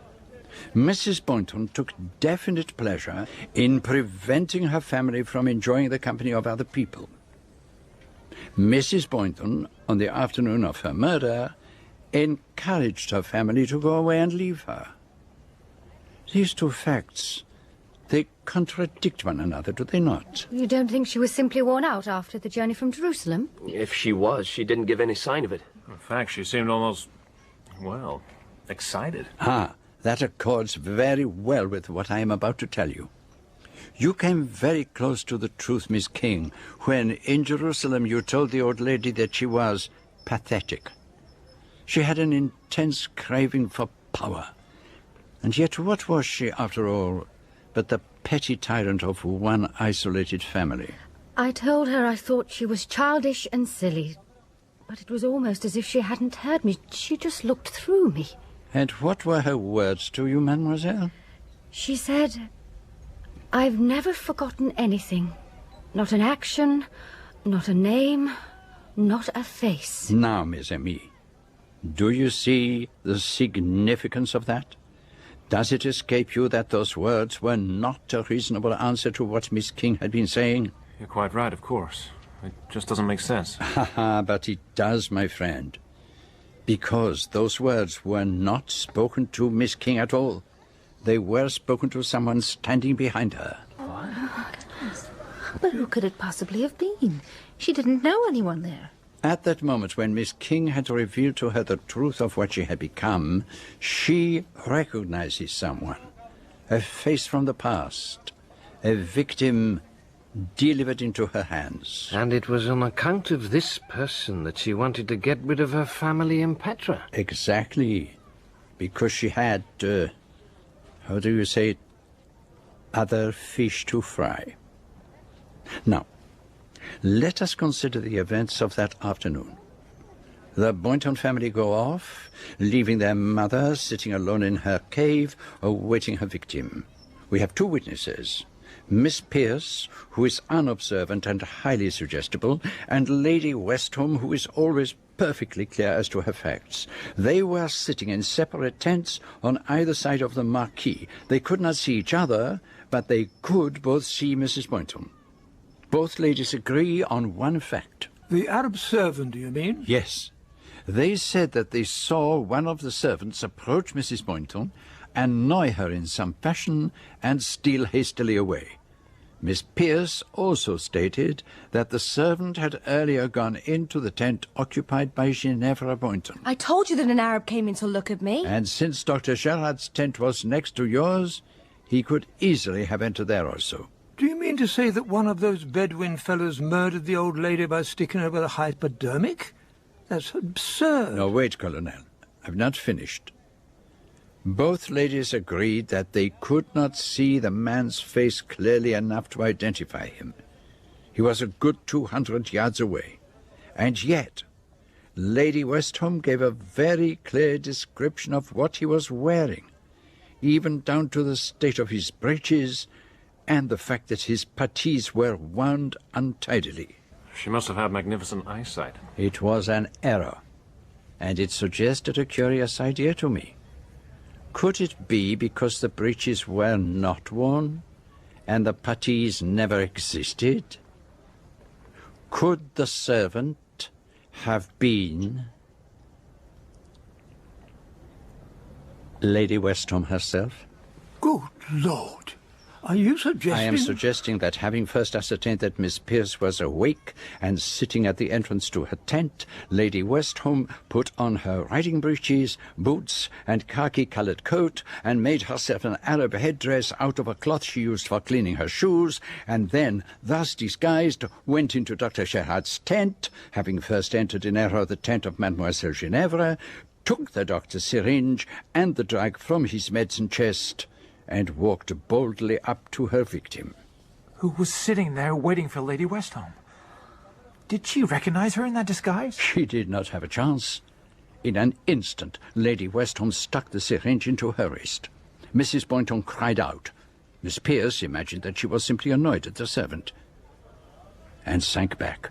Mrs. Boynton took definite pleasure in preventing her family from enjoying the company of other people. Mrs. Boynton, on the afternoon of her murder, encouraged her family to go away and leave her. These 2 facts, they contradict one another, do they not? You don't think she was simply worn out after the journey from Jerusalem? If she was, she didn't give any sign of it. In fact, she seemed almost, well, excited. That accords very well with what I am about to tell you. You came very close to the truth, Miss King, when in Jerusalem you told the old lady that she was pathetic. She had an intense craving for power. And yet what was she, after all, but the petty tyrant of one isolated family? I told her I thought she was childish and silly, but it was almost as if she hadn't heard me. She just looked through me. And what were her words to you, mademoiselle? She said, "I've never forgotten anything. Not an action, not a name, not a face." Now, mes amis, do you see the significance of that? Does it escape you that those words were not a reasonable answer to what Miss King had been saying? You're quite right, of course. It just doesn't make sense. But it does, my friend. Because those words were not spoken to Miss King at all. They were spoken to someone standing behind her. But who could it possibly have been? She didn't know anyone there. At that moment when Miss King had revealed to her the truth of what she had become, she recognizes someone, a face from the past, a victim delivered into her hands. And it was on account of this person that she wanted to get rid of her family in Petra. Exactly. Because she had, how do you say it, other fish to fry. Now, let us consider the events of that afternoon. The Boynton family go off, leaving their mother sitting alone in her cave, awaiting her victim. We have two witnesses, Miss Pierce, who is unobservant and highly suggestible, and Lady Westholme, who is always perfectly clear as to her facts. They were sitting in separate tents on either side of the marquee. They could not see each other, but they could both see Mrs. Boynton. Both ladies agree on one fact. The Arab servant, do you mean? Yes. They said that they saw one of the servants approach Mrs. Boynton, annoy her in some fashion, and steal hastily away. Miss Pierce also stated that the servant had earlier gone into the tent occupied by Ginevra Boynton. I told you that an Arab came in to look at me. And since Dr. Gerard's tent was next to yours, he could easily have entered there also. Do you mean to say that one of those Bedouin fellows murdered the old lady by sticking her with a hypodermic? That's absurd. No, wait, Colonel. I've not finished. Both ladies agreed that they could not see the man's face clearly enough to identify him. He was a good 200 yards away. And yet, Lady Westholme gave a very clear description of what he was wearing, even down to the state of his breeches and the fact that his puttees were wound untidily. She must have had magnificent eyesight. It was an error, and it suggested a curious idea to me. Could it be because the breeches were not worn and the puttees never existed? Could the servant have been Lady Westholme herself? Good Lord! Are you suggesting... I am suggesting that having first ascertained that Miss Pierce was awake and sitting at the entrance to her tent, Lady Westholme put on her riding breeches, boots, and khaki-coloured coat, and made herself an Arab headdress out of a cloth she used for cleaning her shoes, and then, thus disguised, went into Dr. Gerard's tent, having first entered in error the tent of Mademoiselle Ginevra, took the doctor's syringe and the drug from his medicine chest, and walked boldly up to her victim. Who was sitting there waiting for Lady Westholme. Did she recognize her in that disguise? She did not have a chance. In an instant, Lady Westholme stuck the syringe into her wrist. Mrs. Boynton cried out. Miss Pierce imagined that she was simply annoyed at the servant, and sank back.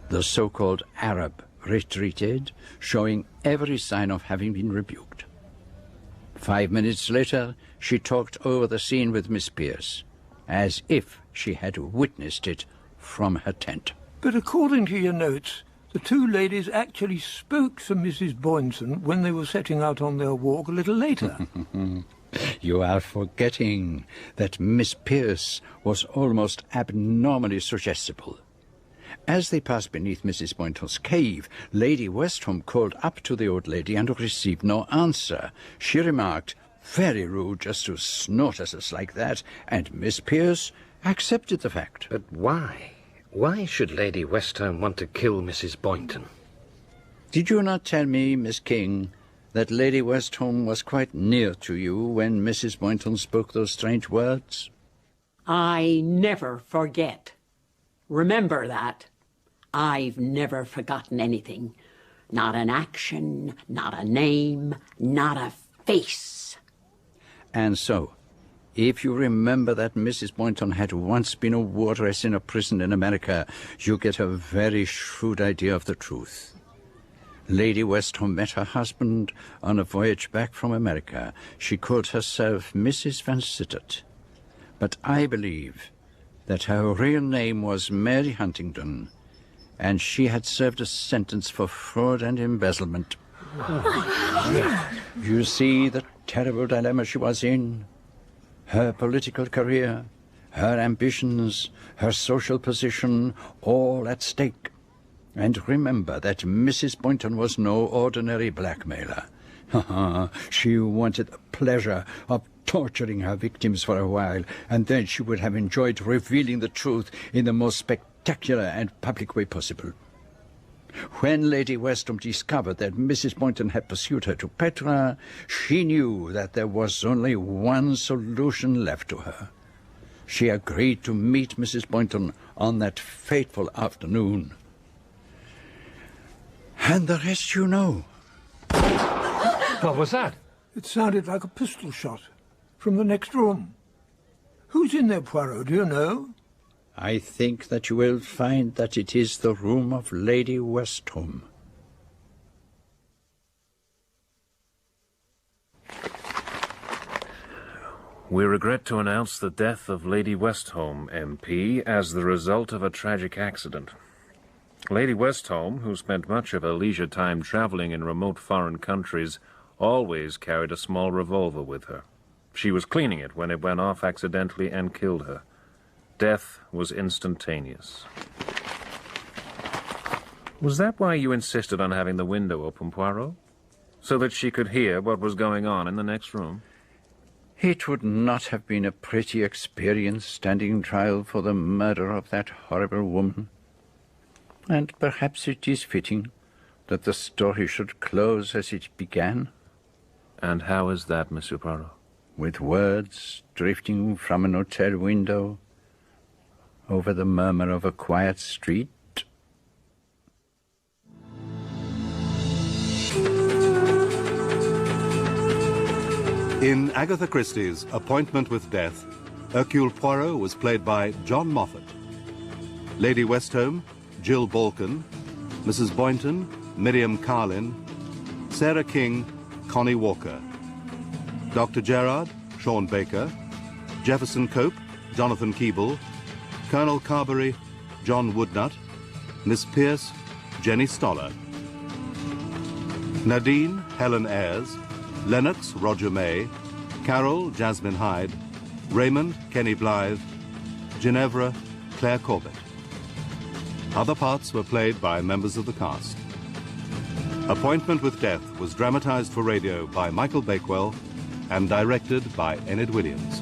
The so-called Arab retreated, showing every sign of having been rebuked. 5 minutes later, she talked over the scene with Miss Pierce, as if she had witnessed it from her tent. But according to your notes, the two ladies actually spoke to Mrs. Boynton when they were setting out on their walk a little later. You are forgetting that Miss Pierce was almost abnormally suggestible. As they passed beneath Mrs. Boynton's cave, Lady Westholme called up to the old lady and received no answer. She remarked, "Very rude just to snort at us like that," and Miss Pierce accepted the fact. But why? Why should Lady Westholme want to kill Mrs. Boynton? Did you not tell me, Miss King, that Lady Westholme was quite near to you when Mrs. Boynton spoke those strange words? I never forget. Remember that. I've never forgotten anything. Not an action, not a name, not a face. And so, if you remember that Mrs. Boynton had once been a wardress in a prison in America, you get a very shrewd idea of the truth. Lady Westholme met her husband on a voyage back from America. She called herself Mrs. Van Sittert. But I believe that her real name was Mary Huntingdon, and she had served a sentence for fraud and embezzlement. You see the terrible dilemma she was in? Her political career, her ambitions, her social position, all at stake. And remember that Mrs. Boynton was no ordinary blackmailer. She wanted the pleasure of torturing her victims for a while, and then she would have enjoyed revealing the truth in the most spectacular and public way possible. When Lady Westham discovered that Mrs. Boynton had pursued her to Petra, she knew that there was only one solution left to her. She agreed to meet Mrs. Boynton on that fateful afternoon. And the rest you know. What was that? It sounded like a pistol shot from the next room. Who's in there, Poirot? Do you know? I think that you will find that it is the room of Lady Westham. We regret to announce the death of Lady Westham, MP, as the result of a tragic accident. Lady Westham, who spent much of her leisure time travelling in remote foreign countries, always carried a small revolver with her. She was cleaning it when it went off accidentally and killed her. Death was instantaneous. Was that why you insisted on having the window open, Poirot? So that she could hear what was going on in the next room? It would not have been a pretty experience standing trial for the murder of that horrible woman. And perhaps it is fitting that the story should close as it began. And how is that, Monsieur Poirot? With words drifting from an hotel window over the murmur of a quiet street. In Agatha Christie's Appointment with Death, Hercule Poirot was played by John Moffat. Lady Westham, Jill Balkan. Mrs. Boynton, Miriam Carlin. Sarah King, Connie Walker. Dr. Gerard, Sean Baker. Jefferson Cope, Jonathan Keeble. Colonel Carberry, John Woodnut. Miss Pierce, Jenny Stoller. Nadine, Helen Ayres. Lennox, Roger May. Carol, Jasmine Hyde. Raymond, Kenny Blythe. Ginevra, Claire Corbett. Other parts were played by members of the cast. Appointment with Death was dramatized for radio by Michael Bakewell and directed by Enid Williams.